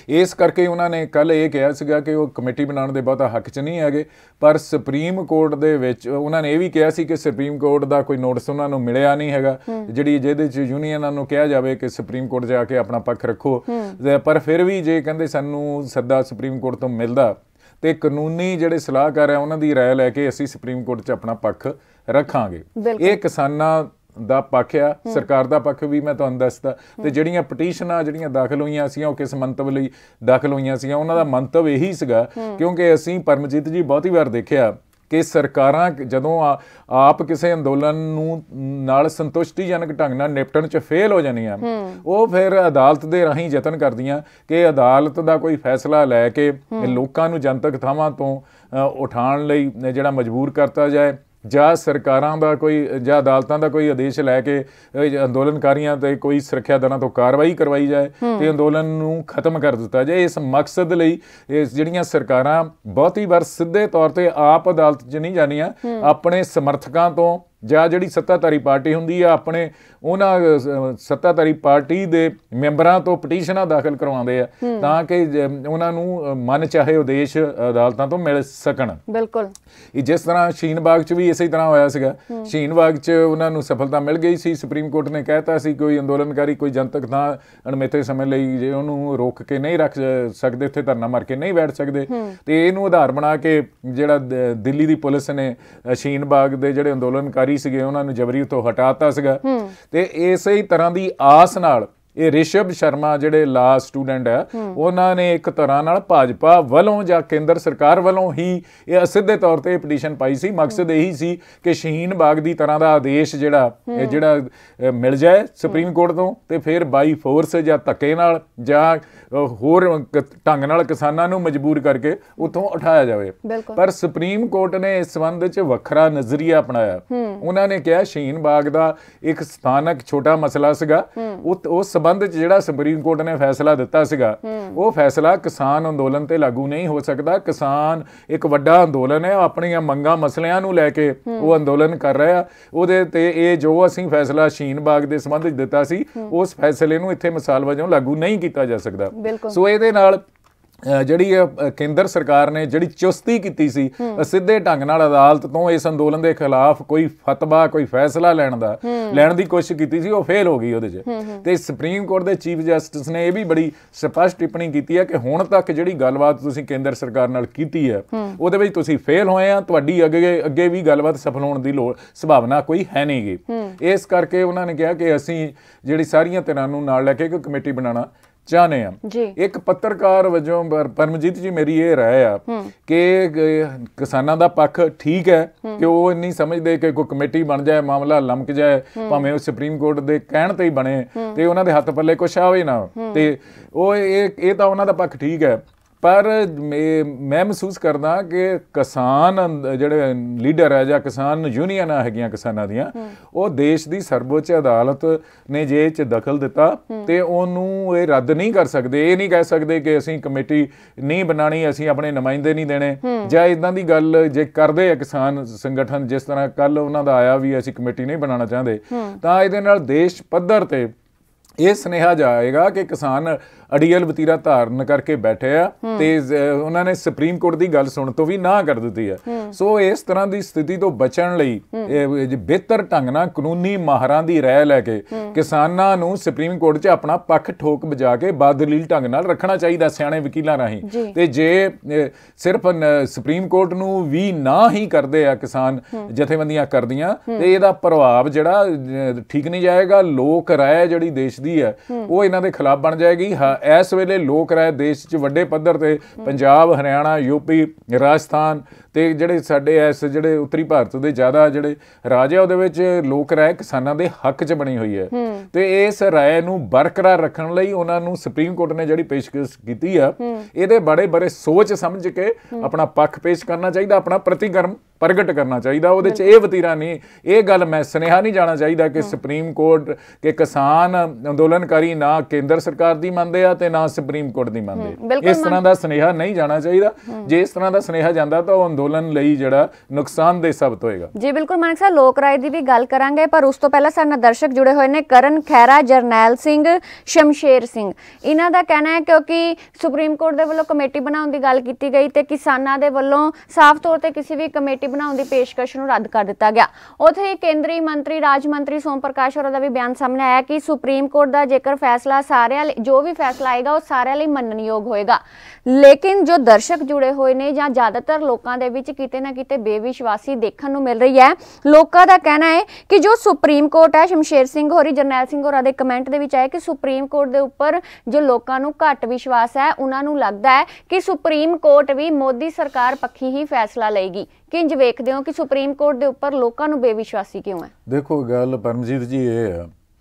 ਇਸ ਕਰਕੇ ਉਹਨਾਂ ਨੇ ਕੱਲ ਇਹ ਕਿਹਾ ਸੀਗਾ ਕਿ ਉਹ ਕਮੇਟੀ ਬਣਾਉਣ ਦੇ ਬਹੁਤਾ ਹੱਕ 'ਚ ਨਹੀਂ ਹੈਗੇ, ਪਰ ਸੁਪਰੀਮ ਕੋਰਟ ਦੇ ਵਿੱਚ ਉਹਨਾਂ ਨੇ ਇਹ ਵੀ ਕਿਹਾ ਸੀ ਕਿ ਸੁਪਰੀਮ ਕੋਰਟ ਦਾ ਕੋਈ ਨੋਟਿਸ ਉਹਨਾਂ ਨੂੰ ਮਿਲਿਆ ਨਹੀਂ ਹੈਗਾ ਜਿਹਦੇ 'ਚ ਯੂਨੀਅਨਾਂ ਨੂੰ ਕਿਹਾ ਜਾਵੇ ਕਿ ਸੁਪਰੀਮ ਕੋਰਟ ਜਾ ਕੇ ਆਪਣਾ ਪੱਖ ਰੱਖੋ। ਪਰ ਫਿਰ ਵੀ ਜੇ ਕਹਿੰਦੇ ਸਾਨੂੰ ਸੱਦਾ ਸੁਪਰੀਮ ਕੋਰਟ ਤੋਂ ਮਿਲਦਾ ਤੇ ਕਾਨੂੰਨੀ ਜਿਹੜੇ ਸਲਾਹਕਾਰ ਆ ਉਹਨਾਂ ਦੀ ਰਾਏ ਲੈ ਕੇ ਅਸੀਂ ਸੁਪਰੀਮ ਕੋਰਟ 'ਚ ਆਪਣਾ ਪੱਖ ਰੱਖਾਂਗੇ। ਇਹ ਕਿਸਾਨਾਂ ਦਾ ਪੱਖ ਆ, ਸਰਕਾਰ ਦਾ ਪੱਖ ਵੀ ਮੈਂ ਤੁਹਾਨੂੰ ਦੱਸਦਾ। ਤੇ ਜਿਹੜੀਆਂ ਪਟੀਸ਼ਨਾਂ ਜਿਹੜੀਆਂ ਦਾਖਲ ਹੋਈਆਂ ਸੀ ਉਹ ਕਿਸ ਮੰਤਵ ਲਈ ਦਾਖਲ ਹੋਈਆਂ ਸੀ, ਉਹਨਾਂ ਦਾ ਮੰਤਵ ਇਹੀ ਸੀਗਾ ਕਿਉਂਕਿ ਅਸੀਂ ਪਰਮਜੀਤ ਜੀ ਬਹੁਤੀ ਵਾਰ ਦੇਖਿਆ ਕਿ ਸਰਕਾਰਾਂ ਜਦੋਂ ਆਪ ਕਿਸੇ ਅੰਦੋਲਨ ਨੂੰ ਨਾਲ ਸੰਤੁਸ਼ਟੀਜਨਕ ਢੰਗ ਨਾਲ ਨਿਪਟਣ 'ਚ ਫੇਲ ਹੋ ਜਾਂਦੀਆਂ, ਉਹ ਫਿਰ ਅਦਾਲਤ ਦੇ ਰਾਹੀਂ ਯਤਨ ਕਰਦੀਆਂ ਕਿ ਅਦਾਲਤ ਦਾ ਕੋਈ ਫੈਸਲਾ ਲੈ ਕੇ ਲੋਕਾਂ ਨੂੰ ਜਨਤਕ ਥਾਵਾਂ ਤੋਂ ਉਠਾਉਣ ਲਈ ਜਿਹੜਾ ਮਜਬੂਰ ਕਰਤਾ ਜਾਏ, ਜਾਂ ਸਰਕਾਰਾਂ ਦਾ ਕੋਈ ਜਾਂ ਅਦਾਲਤਾਂ ਦਾ ਕੋਈ ਆਦੇਸ਼ ਲੈ ਕੇ ਅੰਦੋਲਨਕਾਰੀਆਂ 'ਤੇ ਕੋਈ ਸੁਰੱਖਿਆ ਦਲਾਂ ਤੋਂ ਕਾਰਵਾਈ ਕਰਵਾਈ ਜਾਏ ਤੇ ਅੰਦੋਲਨ ਨੂੰ ਖਤਮ ਕਰ ਦਿੱਤਾ ਜਾਏ। ਇਸ ਮਕਸਦ ਲਈ ਜਿਹੜੀਆਂ ਸਰਕਾਰਾਂ ਬਹੁਤੀ ਵਾਰ ਸਿੱਧੇ ਤੌਰ 'ਤੇ ਆਪ ਅਦਾਲਤ 'ਚ ਨਹੀਂ ਜਾਂਦੀਆਂ, ਆਪਣੇ ਸਮਰਥਕਾਂ ਤੋਂ ਜਾਂ ਜਿਹੜੀ ਸੱਤਾਧਾਰੀ ਪਾਰਟੀ ਹੁੰਦੀ ਆ ਆਪਣੇ ਉਹਨਾਂ ਸੱਤਾਧਾਰੀ ਪਾਰਟੀ ਦੇ ਮੈਂਬਰਾਂ ਤੋਂ ਪਟੀਸ਼ਨਾਂ ਦਾਖਲ ਕਰਵਾਉਂਦੇ ਆ ਤਾਂ ਕਿ ਉਹਨਾਂ ਨੂੰ ਮਨ ਚਾਹੇ ਉਦੇਸ਼ ਅਦਾਲਤਾਂ ਤੋਂ ਮਿਲ ਸਕਣ। ਬਿਲਕੁਲ ਜਿਸ ਤਰ੍ਹਾਂ ਸ਼ਹੀਨ ਬਾਗ 'ਚ ਵੀ ਇਸੇ ਤਰ੍ਹਾਂ ਹੋਇਆ ਸੀਗਾ। ਸ਼ਹੀਨ ਬਾਗ 'ਚ ਉਹਨਾਂ ਨੂੰ ਸਫਲਤਾ ਮਿਲ ਗਈ ਸੀ, ਸੁਪਰੀਮ ਕੋਰਟ ਨੇ ਕਹਿਤਾ ਸੀ ਕੋਈ ਅੰਦੋਲਨਕਾਰੀ ਕੋਈ ਜਨਤਕ ਥਾਂ ਅਣਮਿੱਥੇ ਸਮੇਂ ਲਈ ਜੇ ਉਹਨੂੰ ਰੋਕ ਕੇ ਨਹੀਂ ਰੱਖ ਸਕਦੇ, ਉੱਥੇ ਧਰਨਾ ਮਾਰ ਕੇ ਨਹੀਂ ਬੈਠ ਸਕਦੇ, ਤੇ ਇਹਨੂੰ ਆਧਾਰ ਬਣਾ ਕੇ ਜਿਹੜਾ ਦਿੱਲੀ ਦੀ ਪੁਲਿਸ ਨੇ ਸ਼ਹੀਨ ਬਾਗ ਦੇ ਜਿਹੜੇ ਅੰਦੋਲਨਕਾਰੀ ਸੀਗੇ ਉਹਨਾਂ ਨੂੰ ਜਬਰੀ ਉੱਥੋਂ ਹਟਾਤਾ ਸੀਗਾ। ਤੇ ਇਸੇ ਹੀ ਤਰ੍ਹਾਂ ਦੀ ਆਸ ਨਾਲ ਇਹ ਰਿਸ਼ਭ ਸ਼ਰਮਾ ਜਿਹੜੇ ਲਾ ਸਟੂਡੈਂਟ ਹੈ ਉਹਨਾਂ ਨੇ ਇੱਕ ਤਰ੍ਹਾਂ ਨਾਲ ਭਾਜਪਾ ਵੱਲੋਂ ਜਾਂ ਕੇਂਦਰ ਸਰਕਾਰ ਵੱਲੋਂ ਹੀ ਇਹ ਸਿੱਧੇ ਤੌਰ ਤੇ ਪਟੀਸ਼ਨ ਪਾਈ ਸੀ। ਮਕਸਦ ਇਹੀ ਸੀ ਕਿ ਸ਼ਹੀਨ ਬਾਗ ਦੀ ਤਰ੍ਹਾਂ ਦਾ ਆਦੇਸ਼ ਜਿਹੜਾ ਮਿਲ ਜਾਏ ਸੁਪਰੀਮ ਕੋਰਟ ਤੋਂ ਤੇ ਫਿਰ ਬਾਈ ਫੋਰਸ ਜਾਂ ਧੱਕੇ ਨਾਲ ਜਾਂ ਹੋਰ ਢੰਗ ਨਾਲ ਕਿਸਾਨਾਂ ਨੂੰ ਮਜਬੂਰ ਕਰਕੇ ਉੱਥੋਂ ਉਠਾਇਆ ਜਾਵੇ। ਪਰ ਸੁਪਰੀਮ ਕੋਰਟ ਨੇ ਇਸ ਸੰਬੰਧ 'ਚ ਵੱਖਰਾ ਨਜ਼ਰੀਆ ਅਪਣਾਇਆ। ਉਹਨਾਂ ਨੇ ਕਿਹਾ ਸ਼ਹੀਨ ਬਾਗ ਦਾ ਇੱਕ ਸਥਾਨਕ ਛੋਟਾ ਮਸਲਾ ਸੀਗਾ, ਉਸ ਸੰਬੰਧ 'ਚ ਜਿਹੜਾ ਸੁਪਰੀਮ ਕੋਰਟ ਨੇ ਫੈਸਲਾ ਦਿੱਤਾ ਸੀਗਾ ਉਹ ਫੈਸਲਾ ਕਿਸਾਨ ਅੰਦੋਲਨ ਤੇ ਲਾਗੂ ਨਹੀਂ ਹੋ ਸਕਦਾ। ਕਿਸਾਨ ਇੱਕ ਵੱਡਾ ਅੰਦੋਲਨ ਹੈ, ਆਪਣੀਆਂ ਮੰਗਾਂ ਮਸਲਿਆਂ ਨੂੰ ਲੈ ਕੇ ਉਹ ਅੰਦੋਲਨ ਕਰ ਰਿਹਾ, ਉਹਦੇ ਤੇ ਇਹ ਜੋ ਅਸੀਂ ਫੈਸਲਾ ਸ਼ਹੀਨ ਬਾਗ ਦੇ ਸੰਬੰਧ 'ਚ ਦਿੱਤਾ ਸੀ ਉਸ ਫੈਸਲੇ ਨੂੰ ਇੱਥੇ ਮਿਸਾਲ ਵਜੋਂ ਲਾਗੂ ਨਹੀਂ ਕੀਤਾ ਜਾ ਸਕਦਾ। ਸੋ ਇਹਦੇ ਨਾਲ ਜਿਹੜੀ ਕੇਂਦਰ ਸਰਕਾਰ ਨੇ ਜਿਹੜੀ ਚੁਸਤੀ ਕੀਤੀ ਸੀ ਸਿੱਧੇ ਢੰਗ ਨਾਲ ਅਦਾਲਤ ਤੋਂ ਇਸ ਅੰਦੋਲਨ ਦੇ ਖਿਲਾਫ ਕੋਈ ਫਤਵਾ ਕੋਈ ਫੈਸਲਾ ਲੈਣ ਦੀ ਕੋਸ਼ਿਸ਼ ਕੀਤੀ ਸੀ, ਉਹ ਫੇਲ ਹੋ ਗਈ ਉਹਦੇ 'ਚ। ਤੇ ਸੁਪਰੀਮ ਕੋਰਟ ਦੇ ਚੀਫ ਜਸਟਿਸ ਨੇ ਇਹ ਵੀ ਬੜੀ ਸਪਸ਼ਟ ਟਿੱਪਣੀ ਕੀਤੀ ਹੈ ਕਿ ਹੁਣ ਤੱਕ ਜਿਹੜੀ ਗੱਲਬਾਤ ਤੁਸੀਂ ਕੇਂਦਰ ਸਰਕਾਰ ਨਾਲ ਕੀਤੀ ਹੈ ਉਹਦੇ ਵਿੱਚ ਤੁਸੀਂ ਫੇਲ ਹੋਏ ਆ, ਤੁਹਾਡੀ ਅੱਗੇ ਵੀ ਗੱਲਬਾਤ ਸਫਲ ਹੋਣ ਦੀ ਸੰਭਾਵਨਾ ਕੋਈ ਹੈ ਨਹੀਂ ਗੀ। ਇਸ ਕਰਕੇ ਉਹਨਾਂ ਨੇ ਕਿਹਾ ਕਿ ਅਸੀਂ ਜਿਹੜੀ ਸਾਰੀਆਂ ਧਿਰਾਂ ਨੂੰ ਨਾਲ ਲੈ ਕੇ ਇੱਕ ਕਮੇਟੀ ਬਣਾਉਣਾ ਚਾਹੁੰਦੇ ਆ। ਇੱਕ ਪੱਤਰਕਾਰ ਵਜੋਂ ਪਰਮਜੀਤ ਜੀ ਮੇਰੀ ਇਹ ਰਾਏ ਆ ਕਿ ਕਿਸਾਨਾਂ ਦਾ ਪੱਖ ਠੀਕ ਹੈ ਕਿ ਉਹ ਨਹੀਂ ਸਮਝਦੇ ਕਿ ਕੋਈ ਕਮੇਟੀ ਬਣ ਜਾਏ ਮਾਮਲਾ ਲਮਕ ਜਾਏ, ਭਾਵੇਂ ਉਹ ਸੁਪਰੀਮ ਕੋਰਟ ਦੇ ਕਹਿਣ ਤੇ ਹੀ ਬਣੇ ਤੇ ਉਹਨਾਂ ਦੇ ਹੱਥ ਪੱਲੇ ਕੁਛ ਆਵੇ ਨਾ, ਤੇ ਉਹ ਇਹ ਤਾਂ ਉਹਨਾਂ ਦਾ ਪੱਖ ਠੀਕ ਹੈ। ਪਰ ਮੈਂ ਮਹਿਸੂਸ ਕਰਦਾ ਕਿ ਕਿਸਾਨ ਜਿਹੜੇ ਲੀਡਰ ਹੈ ਜਾਂ ਕਿਸਾਨ ਯੂਨੀਅਨਾਂ ਹੈਗੀਆਂ ਕਿਸਾਨਾਂ ਦੀਆਂ, ਉਹ ਦੇਸ਼ ਦੀ ਸਰਵਉੱਚ ਅਦਾਲਤ ਨੇ ਜੇ ਇਹ 'ਚ ਦਖਲ ਦਿੱਤਾ ਤੇ ਉਹਨੂੰ ਇਹ ਰੱਦ ਨਹੀਂ ਕਰ ਸਕਦੇ। ਇਹ ਨਹੀਂ ਕਹਿ ਸਕਦੇ ਕਿ ਅਸੀਂ ਕਮੇਟੀ ਨਹੀਂ ਬਣਾਉਣੀ, ਅਸੀਂ ਆਪਣੇ ਨੁਮਾਇੰਦੇ ਨਹੀਂ ਦੇਣੇ ਜਾਂ ਇੱਦਾਂ ਦੀ ਗੱਲ ਜੇ ਕਰਦੇ ਆ ਕਿਸਾਨ ਸੰਗਠਨ, ਜਿਸ ਤਰ੍ਹਾਂ ਕੱਲ ਉਹਨਾਂ ਦਾ ਆਇਆ ਵੀ ਅਸੀਂ ਕਮੇਟੀ ਨਹੀਂ ਬਣਾਉਣਾ ਚਾਹੁੰਦੇ, ਤਾਂ ਇਹਦੇ ਨਾਲ ਦੇਸ਼ ਪੱਧਰ ਤੇ ਇਹ ਸੁਨੇਹਾ ਜਾਏਗਾ ਕਿ ਕਿਸਾਨ ਅੜੀਅਲ ਵਤੀਰਾ ਧਾਰਨ ਕਰਕੇ ਬੈਠੇ ਆ ਤੇ ਉਹਨਾਂ ਨੇ ਸੁਪਰੀਮ ਕੋਰਟ ਦੀ ਗੱਲ ਸੁਣਨ ਤੋਂ ਵੀ ਨਾ ਕਰ ਦਿੱਤੀ ਹੈ। ਸੋ ਇਸ ਤਰ੍ਹਾਂ ਦੀ ਸਥਿਤੀ ਤੋਂ ਬਚਣ ਲਈ ਬਿਹਤਰ ਢੰਗ ਨਾਲ ਕਾਨੂੰਨੀ ਮਾਹਰਾਂ ਦੀ ਰਾਏ ਲੈ ਕੇ ਕਿਸਾਨਾਂ ਨੂੰ ਸੁਪਰੀਮ ਕੋਰਟ 'ਚ ਆਪਣਾ ਪੱਖ ਠੋਕ ਵਜਾ ਕੇ ਬਾਦਲੀਲ ਢੰਗ ਨਾਲ ਰੱਖਣਾ ਚਾਹੀਦਾ ਸਿਆਣੇ ਵਕੀਲਾਂ ਰਾਹੀਂ। ਤੇ ਜੇ ਸਿਰਫ ਸੁਪਰੀਮ ਕੋਰਟ ਨੂੰ ਵੀ ਨਾ ਹੀ ਕਰਦੇ ਆ ਕਿਸਾਨ ਜਥੇਬੰਦੀਆਂ ਕਰਦੀਆਂ ਤੇ ਇਹਦਾ ਪ੍ਰਭਾਵ ਜਿਹੜਾ ਠੀਕ ਨਹੀਂ ਜਾਏਗਾ। ਲੋਕ ਰਾਏ ਜਿਹੜੀ ਦੇਸ਼ ਦੀ ਹੁੰਦੀ ਹੈ ਉਹ ਇਹਨਾਂ ਦੇ ਖਿਲਾਫ ਬਣ ਜਾਏਗੀ। ਇਸ ਵੇਲੇ ਲੋਕ ਰਾਏ ਦੇਸ਼ 'ਚ ਵੱਡੇ ਪੱਧਰ ਤੇ ਪੰਜਾਬ, ਹਰਿਆਣਾ, ਯੂਪੀ, ਰਾਜਸਥਾਨ ਤੇ ਜਿਹੜੇ ਸਾਡੇ ਇਸ ਜਿਹੜੇ ਉੱਤਰੀ ਭਾਰਤ ਦੇ ਜ਼ਿਆਦਾ ਜਿਹੜੇ ਰਾਜ ਆ ਉਹਦੇ ਵਿੱਚ ਲੋਕ ਰਾਏ ਕਿਸਾਨਾਂ ਦੇ ਹੱਕ 'ਚ ਬਣੀ ਹੋਈ ਹੈ ਤੇ ਇਸ ਰਾਏ ਨੂੰ ਬਰਕਰਾਰ ਰੱਖਣ ਲਈ ਉਹਨਾਂ ਨੂੰ ਸੁਪਰੀਮ ਕੋਰਟ ਨੇ ਜਿਹੜੀ ਪੇਸ਼ਕਸ਼ ਕੀਤੀ ਆ ਇਹਦੇ ਬੜੇ ਸੋਚ ਸਮਝ ਕੇ ਆਪਣਾ ਪੱਖ ਪੇਸ਼ ਕਰਨਾ ਚਾਹੀਦਾ, ਆਪਣਾ ਪ੍ਰਤੀਕਰਮ ਪ੍ਰਗਟ ਕਰਨਾ ਚਾਹੀਦਾ। ਉਹਦੇ 'ਚ ਇਹ ਵਤੀਰਾ ਨਹੀਂ, ਇਹ ਗੱਲ ਮੈਂ ਸੁਨੇਹਾ ਨਹੀਂ ਜਾਣਾ ਚਾਹੀਦਾ ਕਿ ਸੁਪਰੀਮ ਕੋਰਟ ਕੇ ਕਿਸਾਨ ਅੰਦੋਲਨਕਾਰੀ ਨਾ ਕੇਂਦਰ ਸਰਕਾਰ ਦੀ ਮੰਨਦੇ ਆ ਤੇ ਨਾ ਸੁਪਰੀਮ ਕੋਰਟ ਦੀ ਮੰਨਦੇ। ਇਸ ਤਰ੍ਹਾਂ ਦਾ ਸੁਨੇਹਾ ਨਹੀਂ ਜਾਣਾ ਚਾਹੀਦਾ। ਜੇ ਇਸ ਤਰ੍ਹਾਂ ਦਾ ਸੁਨੇਹਾ ਜਾਂਦਾ ਤਾਂ ਉਹ ਅੰਦੋਲਨ ਲਈ ਜਿਹੜਾ ਨੁਕਸਾਨਦੇਹ ਸਾਬਤ ਹੋਏਗਾ। ਜੀ ਬਿਲਕੁਲ ਮਾਨਕ ਸਾਹਿਬ, ਲੋਕ ਰਾਏ ਦੀ ਵੀ ਗੱਲ ਕਰਾਂਗੇ ਪਰ ਉਸ ਤੋਂ ਪਹਿਲਾਂ ਸਾਡੇ ਨਾਲ ਦਰਸ਼ਕ ਜੁੜੇ ਹੋਏ ਨੇ। ਕਰਨ ਖਹਿਰਾ, ਜਰਨੈਲ ਸਿੰਘ, ਸ਼ਮਸ਼ੇਰ ਸਿੰਘ, ਇਹਨਾਂ ਦਾ ਕਹਿਣਾ ਹੈ ਕਿਉਂਕਿ ਸੁਪਰੀਮ ਕੋਰਟ ਦੇ ਵੱਲੋਂ ਕਮੇਟੀ ਬਣਾਉਣ ਦੀ ਗੱਲ ਕੀਤੀ ਗਈ ਤੇ ਕਿਸਾਨਾਂ ਦੇ ਵੱਲੋਂ ਸਾਫ਼ ਤੌਰ ਤੇ ਕਿਸੇ ਵੀ ਕਮੇਟੀ ਬਣਾਉਣ ਦੀ ਪੇਸ਼ਕਸ਼ ਨੂੰ ਰੱਦ ਕਰ ਦਿੱਤਾ ਗਿਆ। ਉੱਥੇ ਹੀ ਕੇਂਦਰੀ ਮੰਤਰੀ ਰਾਜ ਮੰਤਰੀ ਸੋਮ ਪ੍ਰਕਾਸ਼ ਹੋਰਾਂ ਦਾ ਵੀ ਬਿਆਨ ਸਾਹਮਣੇ ਆਇਆ ਕਿ ਸੁਪਰੀਮ ਕੋਰਟ ਦਾ ਜੇਕਰ ਫੈਸਲਾ ਸਾਰਿਆਂ ਲਈ, ਜੋ ਵੀ ਫੈਸਲਾ ਆਏਗਾ ਉਹ ਸਾਰਿਆਂ ਲਈ ਮੰਨਣਯੋਗ ਹੋਏਗਾ। ਲੇਕਿਨ ਜੋ ਦਰਸ਼ਕ ਜੁੜੇ ਹੋਏ ਨੇ ਜਾਂ ਜ਼ਿਆਦਾਤਰ ਲੋਕਾਂ ਦੇ ਵਿੱਚ ਕਿਤੇ ਨਾ ਕਿਤੇ ਬੇਵਿਸ਼ਵਾਸੀ ਦੇਖਣ ਨੂੰ ਮਿਲ ਰਹੀ ਹੈ। ਲੋਕਾਂ ਦਾ ਕਹਿਣਾ ਹੈ ਕਿ ਜੋ ਸੁਪਰੀਮ ਕੋਰਟ ਹੈ, ਸ਼ਮਸ਼ੇਰ ਸਿੰਘ ਹੋਰੀ, ਜਰਨੈਲ ਸਿੰਘ ਹੋਰਾਂ ਦੇ ਕਮੈਂਟ ਦੇ ਵਿੱਚ ਆਇਆ ਕਿ ਸੁਪਰੀਮ ਕੋਰਟ ਦੇ ਉੱਪਰ ਜੋ ਲੋਕਾਂ ਨੂੰ ਘੱਟ ਵਿਸ਼ਵਾਸ ਹੈ ਉਹਨਾਂ ਨੂੰ ਲੱਗਦਾ ਹੈ ਕਿ ਸੁਪਰੀਮ ਕੋਰਟ ਵੀ ਮੋਦੀ ਸਰਕਾਰ ਪੱਖੀ ਹੀ ਫੈਸਲਾ ਲਏਗੀ। ਕਿੰਜ ਵੇਖਦੇ ਹੋ ਕਿ ਸੁਪਰੀਮ ਕੋਰਟ ਦੇ ਉੱਪਰ ਲੋਕਾਂ ਨੂੰ ਬੇਵਿਸ਼ਵਾਸੀ ਕਿਉਂ ਹੈ? ਦੇਖੋ ਗੱਲ ਪਰਮਜੀਤ ਜੀ ਇਹ ਹੈ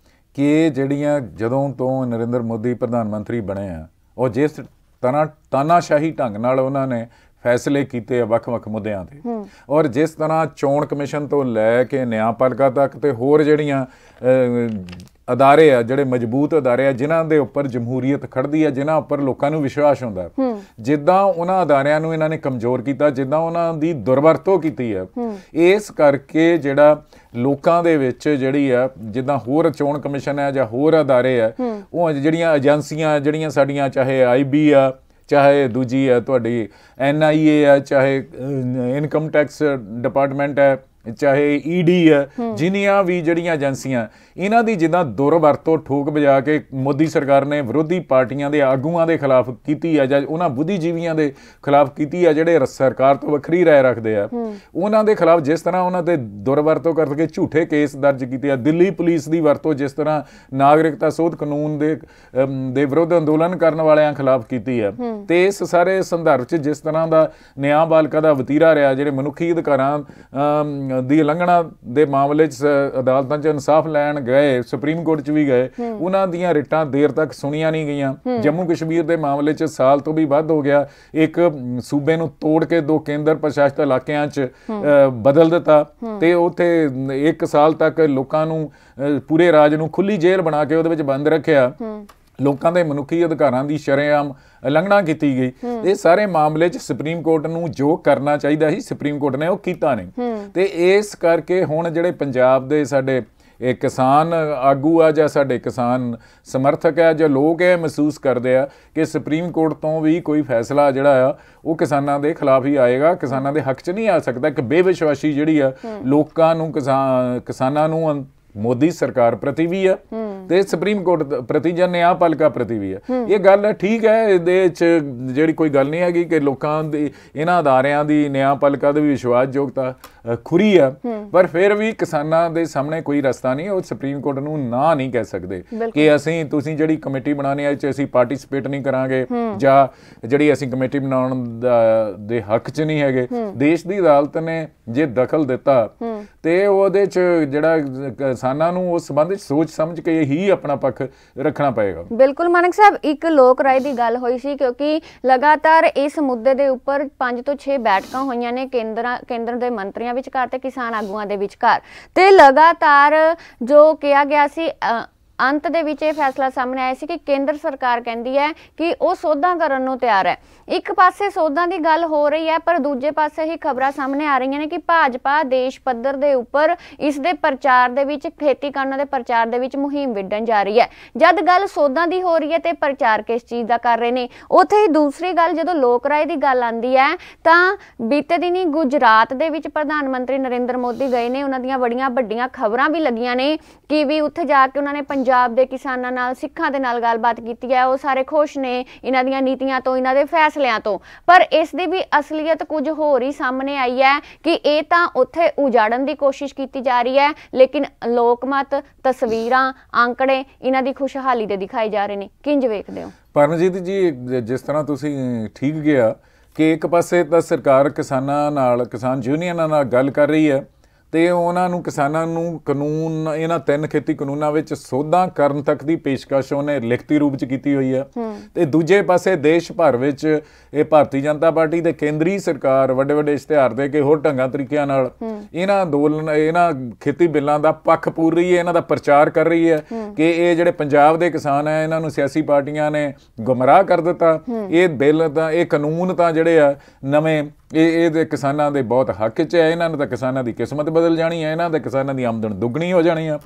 ਕਿ ਜਿਹੜੀਆਂ ਜਦੋਂ ਤੋਂ ਨਰਿੰਦਰ ਮੋਦੀ ਪ੍ਰਧਾਨ ਮੰਤਰੀ ਬਣੇ ਆ ਉਹ ਜਿਸ ਤਰ੍ਹਾਂ ਤਾਨਾਸ਼ਾਹੀ ਢੰਗ ਨਾਲ ਉਹਨਾਂ ਨੇ ਫੈਸਲੇ ਕੀਤੇ ਆ ਵੱਖ-ਵੱਖ ਮੁੱਦਿਆਂ ਤੇ ਔਰ ਜਿਸ ਤਰ੍ਹਾਂ ਚੋਣ ਕਮਿਸ਼ਨ ਤੋਂ ਲੈ ਕੇ ਨਿਆਂਪਾਲਿਕਾ ਤੱਕ ਤੇ ਹੋਰ ਜਿਹੜੀਆਂ ਅਦਾਰੇ ਆ ਜਿਹੜੇ ਮਜ਼ਬੂਤ ਅਦਾਰੇ ਆ ਜਿਨ੍ਹਾਂ ਦੇ ਉੱਪਰ ਜਮਹੂਰੀਅਤ ਖੜਦੀ ਆ, ਜਿਨ੍ਹਾਂ ਉੱਪਰ ਲੋਕਾਂ ਨੂੰ ਵਿਸ਼ਵਾਸ ਹੁੰਦਾ, ਜਿੱਦਾਂ ਉਹਨਾਂ ਅਦਾਰਿਆਂ ਨੂੰ ਇਹਨਾਂ ਨੇ ਕਮਜ਼ੋਰ ਕੀਤਾ, ਜਿੱਦਾਂ ਉਹਨਾਂ ਦੀ ਦੁਰਵਰਤੋਂ ਕੀਤੀ ਆ, ਇਸ ਕਰਕੇ ਜਿਹੜਾ ਲੋਕਾਂ ਦੇ ਵਿੱਚ ਜਿਹੜੀ ਆ ਜਿੱਦਾਂ ਹੋਰ ਚੋਣ ਕਮਿਸ਼ਨ ਹੈ ਜਾਂ ਹੋਰ ਅਦਾਰੇ ਆ ਉਹ ਜਿਹੜੀਆਂ ਏਜੰਸੀਆਂ ਜਿਹੜੀਆਂ ਸਾਡੀਆਂ ਚਾਹੇ IB ਆ, ਚਾਹੇ ਦੂਜੀ ਹੈ ਤੁਹਾਡੀ NIA ਹੈ, ਚਾਹੇ ਇਨਕਮ ਟੈਕਸ ਡਿਪਾਰਟਮੈਂਟ ਹੈ, ਚਾਹੇ ED ਹੈ, ਜਿੰਨੀਆਂ ਵੀ ਜਿਹੜੀਆਂ ਏਜੰਸੀਆਂ ਇਹਨਾਂ ਦੀ ਜਿੱਦਾਂ ਦੁਰਵਰਤੋਂ ਠੋਕ ਵਜਾ ਕੇ ਮੋਦੀ ਸਰਕਾਰ ਨੇ ਵਿਰੋਧੀ ਪਾਰਟੀਆਂ ਦੇ ਆਗੂਆਂ ਦੇ ਖਿਲਾਫ ਕੀਤੀ ਆ ਜਾਂ ਉਹਨਾਂ ਬੁੱਧੀਜੀਵੀਆਂ ਦੇ ਖਿਲਾਫ ਕੀਤੀ ਆ ਜਿਹੜੇ ਸਰਕਾਰ ਤੋਂ ਵੱਖਰੀ ਰਾਏ ਰੱਖਦੇ ਆ, ਉਹਨਾਂ ਦੇ ਖਿਲਾਫ ਜਿਸ ਤਰ੍ਹਾਂ ਉਹਨਾਂ ਤੇ ਦੁਰਵਰਤੋਂ ਕਰਕੇ ਝੂਠੇ ਕੇਸ ਦਰਜ ਕੀਤੇ ਆ, ਦਿੱਲੀ ਪੁਲਿਸ ਦੀ ਵਰਤੋਂ ਜਿਸ ਤਰ੍ਹਾਂ ਨਾਗਰਿਕਤਾ ਸੋਧ ਕਾਨੂੰਨ ਦੇ ਵਿਰੁੱਧ ਅੰਦੋਲਨ ਕਰਨ ਵਾਲਿਆਂ ਖਿਲਾਫ ਕੀਤੀ ਆ ਤੇ ਇਸ ਸਾਰੇ ਸੰਦਰਭ 'ਚ ਜਿਸ ਤਰ੍ਹਾਂ ਦਾ ਨਿਆਂਪਾਲਿਕਾ ਦਾ ਵਤੀਰਾ ਰਿਹਾ, ਜਿਹੜੇ ਮਨੁੱਖੀ ਅਧਿਕਾਰਾਂ ਦੀ ਉਲੰਘਣਾ ਦੇ ਮਾਮਲੇ 'ਚ ਅਦਾਲਤਾਂ 'ਚ ਇਨਸਾਫ ਲੈਣ ਗਏ, ਸੁਪਰੀਮ ਕੋਰਟ 'ਚ ਵੀ ਗਏ, ਉਹਨਾਂ ਦੀਆਂ ਰਿਟਾਂ ਦੇਰ ਤੱਕ ਸੁਣੀਆਂ ਨਹੀਂ ਗਈਆਂ। ਜੰਮੂ ਕਸ਼ਮੀਰ ਦੇ ਮਾਮਲੇ 'ਚ ਸਾਲ ਤੋਂ ਵੀ ਵੱਧ ਹੋ ਗਿਆ, ਇੱਕ ਸੂਬੇ ਨੂੰ ਤੋੜ ਕੇ 2 ਕੇਂਦਰ ਪ੍ਰਸ਼ਾਸਿਤ ਇਲਾਕਿਆਂ 'ਚ ਬਦਲ ਦਿੱਤਾ ਤੇ ਉੱਥੇ 1 ਸਾਲ ਤੱਕ ਲੋਕਾਂ ਨੂੰ ਪੂਰੇ ਰਾਜ ਨੂੰ ਖੁੱਲੀ ਜੇਲ੍ਹ ਬਣਾ ਕੇ ਉਹਦੇ ਵਿੱਚ ਬੰਦ ਰੱਖਿਆ। ਲੋਕਾਂ ਦੇ ਮਨੁੱਖੀ ਅਧਿਕਾਰਾਂ ਦੀ ਸ਼ਰੇਆਮ ਉਲੰਘਣਾ ਕੀਤੀ ਗਈ। ਇਹ ਸਾਰੇ ਮਾਮਲੇ 'ਚ ਸੁਪਰੀਮ ਕੋਰਟ ਨੂੰ ਜੋ ਕਰਨਾ ਚਾਹੀਦਾ ਸੀ ਸੁਪਰੀਮ ਕੋਰਟ ਨੇ ਉਹ ਕੀਤਾ ਨਹੀਂ ਤੇ ਇਸ ਕਰਕੇ ਹੁਣ ਜਿਹੜੇ ਪੰਜਾਬ ਦੇ ਸਾਡੇ ਇਹ ਕਿਸਾਨ ਆਗੂ ਆ ਜਾਂ ਸਾਡੇ ਕਿਸਾਨ ਸਮਰਥਕ ਆ ਜਾਂ ਲੋਕ ਇਹ ਮਹਿਸੂਸ ਕਰਦੇ ਆ ਕਿ ਸੁਪਰੀਮ ਕੋਰਟ ਤੋਂ ਵੀ ਕੋਈ ਫੈਸਲਾ ਜਿਹੜਾ ਆ ਉਹ ਕਿਸਾਨਾਂ ਦੇ ਖਿਲਾਫ ਹੀ ਆਏਗਾ, ਕਿਸਾਨਾਂ ਦੇ ਹੱਕ 'ਚ ਨਹੀਂ ਆ ਸਕਦਾ। ਇੱਕ ਬੇਵਿਸ਼ਵਾਸੀ ਜਿਹੜੀ ਆ ਲੋਕਾਂ ਨੂੰ ਕਿਸਾਨਾਂ ਨੂੰ ਮੋਦੀ ਸਰਕਾਰ ਪ੍ਰਤੀ ਵੀ ਆ ਤੇ ਸੁਪਰੀਮ ਕੋਰਟ ਪ੍ਰਤੀ ਜਾਂ ਨਿਆਂਪਾਲਿਕਾ ਪ੍ਰਤੀ ਵੀ ਆ। ਇਹ ਗੱਲ ਠੀਕ ਹੈ, ਇਹਦੇ 'ਚ ਜਿਹੜੀ ਕੋਈ ਗੱਲ ਨਹੀਂ ਹੈਗੀ ਕਿ ਲੋਕਾਂ ਦੀ ਇਹਨਾਂ ਅਦਾਰਿਆਂ ਦੀ ਨਿਆਂਪਾਲਿਕਾ ਦੀ ਵਿਸ਼ਵਾਸਯੋਗਤਾ ਖੁਰੀ ਆ, ਪਰ ਫਿਰ ਵੀ ਕਿਸਾਨਾਂ ਦੇ ਸਾਹਮਣੇ ਕੋਈ ਰਸਤਾ ਨਹੀਂ। ਉਹ ਸੁਪਰੀਮ ਕੋਰਟ ਨੂੰ ਨਾ ਨਹੀਂ ਕਹਿ ਸਕਦੇ ਕਿ ਤੁਸੀਂ ਜਿਹੜੀ ਕਮੇਟੀ ਬਣਾਉਣੀ ਹੈ 'ਚ ਅਸੀਂ ਪਾਰਟੀਸਪੇਟ ਨਹੀਂ ਕਰਾਂਗੇ ਜਾਂ ਜਿਹੜੀ ਅਸੀਂ ਕਮੇਟੀ ਬਣਾਉਣ ਦੇ ਹੱਕ 'ਚ ਨਹੀਂ ਹੈਗੇ। ਦੇਸ਼ ਦੀ ਅਦਾਲਤ ਨੇ ਜੇ ਦਖਲ ਦਿੱਤਾ ਤੇ ਉਹਦੇ 'ਚ ਜਿਹੜਾ ਕਿਸਾਨਾਂ ਨੂੰ ਉਸ ਸੰਬੰਧ 'ਚ ਸੋਚ ਸਮਝ ਕੇ ਹੀ ਆਪਣਾ ਪੱਖ ਰੱਖਣਾ ਪਏਗਾ। ਬਿਲਕੁਲ ਮਾਨਕ ਸਾਹਿਬ, ਇੱਕ ਲੋਕ ਰਾਏ ਦੀ ਗੱਲ ਹੋਈ ਸੀ ਕਿਉਂਕਿ ਲਗਾਤਾਰ ਇਸ ਮੁੱਦੇ ਦੇ ਉੱਪਰ 5 ਤੋਂ 6 ਬੈਠਕਾਂ ਹੋਈਆਂ ਨੇ ਕੇਂਦਰ ਦੇ ਮੰਤਰੀਆਂ ਵਿਚਕਾਰ ਤੇ ਕਿਸਾਨ ਆਗੂਆਂ ਦੇ ਵਿਚਕਾਰ ਤੇ ਲਗਾਤਾਰ ਜੋ ਕਿਹਾ ਗਿਆ ਸੀ ਅੰਤ ਦੇ ਵਿੱਚ ਇਹ ਫੈਸਲਾ ਸਾਹਮਣੇ ਆਇਆ ਸੀ ਕਿ ਕੇਂਦਰ ਸਰਕਾਰ ਕਹਿੰਦੀ ਹੈ ਕਿ ਉਹ ਸੋਧਾਂ ਕਰਨ ਨੂੰ ਤਿਆਰ ਹੈ। ਇੱਕ ਪਾਸੇ ਸੋਧਾਂ ਦੀ ਗੱਲ ਹੋ ਰਹੀ ਹੈ ਪਰ ਦੂਜੇ ਪਾਸੇ ਹੀ ਖਬਰਾਂ ਸਾਹਮਣੇ ਆ ਰਹੀਆਂ ਨੇ ਕਿ ਭਾਜਪਾ ਦੇਸ਼ ਪੱਧਰ ਦੇ ਉੱਪਰ ਇਸ ਦੇ ਪ੍ਰਚਾਰ ਦੇ ਵਿੱਚ, ਖੇਤੀ ਕਾਨੂੰਨਾਂ ਦੇ ਪ੍ਰਚਾਰ ਦੇ ਵਿੱਚ ਮੁਹਿੰਮ ਵਿੱਢਣ ਜਾ ਰਹੀ ਹੈ। ਜਦ ਗੱਲ ਸੋਧਾਂ ਦੀ ਹੋ ਰਹੀ ਹੈ ਤੇ ਪ੍ਰਚਾਰ ਕਿਸ ਚੀਜ਼ ਦਾ ਕਰ ਰਹੇ ਨੇ। ਉੱਥੇ ਹੀ ਦੂਸਰੀ ਗੱਲ ਜਦੋਂ ਲੋਕ ਰਾਏ ਦੀ ਗੱਲ ਆਉਂਦੀ ਹੈ ਤਾਂ ਬੀਤੇ ਦਿਨੀ ਗੁਜਰਾਤ ਦੇ ਵਿੱਚ ਪ੍ਰਧਾਨ ਮੰਤਰੀ ਨਰਿੰਦਰ ਮੋਦੀ ਗਏ ਨੇ, ਉਹਨਾਂ ਦੀਆਂ ਬੜੀਆਂ ਵੱਡੀਆਂ ਖਬਰਾਂ ਵੀ ਲੱਗੀਆਂ ਨੇ ਕਿ ਵੀ ਉੱਥੇ ਜਾ ਕੇ ਉਹਨਾਂ ਨੇ ਪੰਜਾਬ ਦੇ ਕਿਸਾਨਾਂ ਨਾਲ, ਸਿੱਖਾਂ ਦੇ ਨਾਲ ਗੱਲਬਾਤ ਕੀਤੀ ਹੈ, ਉਹ ਸਾਰੇ ਖੁਸ਼ ਨੇ ਇਹਨਾਂ ਦੀਆਂ ਨੀਤੀਆਂ ਤੋਂ, ਇਹਨਾਂ ਦੇ ਫੈਸਲਿਆਂ ਤੋਂ। ਪਰ ਇਸ ਦੀ ਵੀ ਅਸਲੀਅਤ ਕੁਝ ਹੋਰ ਹੀ ਸਾਹਮਣੇ ਆਈ ਹੈ ਕਿ ਇਹ ਤਾਂ ਉੱਥੇ ਉਜਾੜਨ ਦੀ ਕੋਸ਼ਿਸ਼ ਕੀਤੀ ਜਾ ਰਹੀ ਹੈ, ਲੇਕਿਨ ਲੋਕਮਤ, ਤਸਵੀਰਾਂ, ਆંકੜੇ ਇਹਨਾਂ ਦੀ ਖੁਸ਼ਹਾਲੀ ਦੇ ਦਿਖਾਏ ਜਾ ਰਹੇ ਨੇ। ਕਿੰਜ ਵੇਖਦੇ ਹੋ? ਪਰਮਜੀਤ ਜੀ, ਜਿਸ ਤਰ੍ਹਾਂ ਤੁਸੀਂ ਠੀਕ ਗਿਆ ਕਿ ਇੱਕ ਪਾਸੇ ਤਾਂ ਸਰਕਾਰ ਕਿਸਾਨਾਂ ਨਾਲ, ਕਿਸਾਨ ਯੂਨੀਅਨਾਂ ਨਾਲ ਗੱਲ ਕਰ ਰਹੀ ਹੈ ਤੇ ਉਹਨਾਂ ਨੂੰ, ਕਿਸਾਨਾਂ ਨੂੰ ਕਾਨੂੰਨ, ਇਹਨਾਂ 3 ਖੇਤੀ ਕਾਨੂੰਨਾਂ ਵਿੱਚ ਸੋਧਾਂ ਕਰਨ ਤੱਕ ਦੀ ਪੇਸ਼ਕਸ਼ ਉਹਨੇ ਲਿਖਤੀ ਰੂਪ 'ਚ ਕੀਤੀ ਹੋਈ ਹੈ। ਤੇ ਦੂਜੇ ਪਾਸੇ ਦੇਸ਼ ਭਰ ਵਿੱਚ ਇਹ ਭਾਰਤੀ ਜਨਤਾ ਪਾਰਟੀ ਤੇ ਕੇਂਦਰੀ ਸਰਕਾਰ ਵੱਡੇ ਵੱਡੇ ਇਸ਼ਤਿਹਾਰ ਦੇ ਕੇ ਹੋਰ ਢੰਗਾਂ ਤਰੀਕਿਆਂ ਨਾਲ ਇਹਨਾਂ ਅੰਦੋਲਨ, ਇਹਨਾਂ ਖੇਤੀ ਬਿੱਲਾਂ ਦਾ ਪੱਖ ਪੂਰ ਰਹੀ ਹੈ, ਇਹਨਾਂ ਦਾ ਪ੍ਰਚਾਰ ਕਰ ਰਹੀ ਹੈ ਕਿ ਇਹ ਜਿਹੜੇ ਪੰਜਾਬ ਦੇ ਕਿਸਾਨ ਹੈ ਇਹਨਾਂ ਨੂੰ ਸਿਆਸੀ ਪਾਰਟੀਆਂ ਨੇ ਗੁੰਮਰਾਹ ਕਰ ਦਿੱਤਾ। ਇਹ ਬਿੱਲ ਤਾਂ, ਇਹ ਕਾਨੂੰਨ ਤਾਂ ਜਿਹੜੇ ਆ ਨਵੇਂ, ਇਹ ਕਿਸਾਨਾਂ ਦੇ ਬਹੁਤ ਹੱਕ 'ਚ ਹੈ, ਇਹਨਾਂ ਨੂੰ ਤਾਂ ਕਿਸਾਨਾਂ ਦੀ ਕਿਸਮਤ ਬਦਲ ਜਾਣੀ ਹੈ, ਇਹਨਾਂ ਦੇ ਕਿਸਾਨਾਂ ਦੀ ਆਮਦਨ ਦੁੱਗਣੀ ਹੋ ਜਾਣੀ ਆ।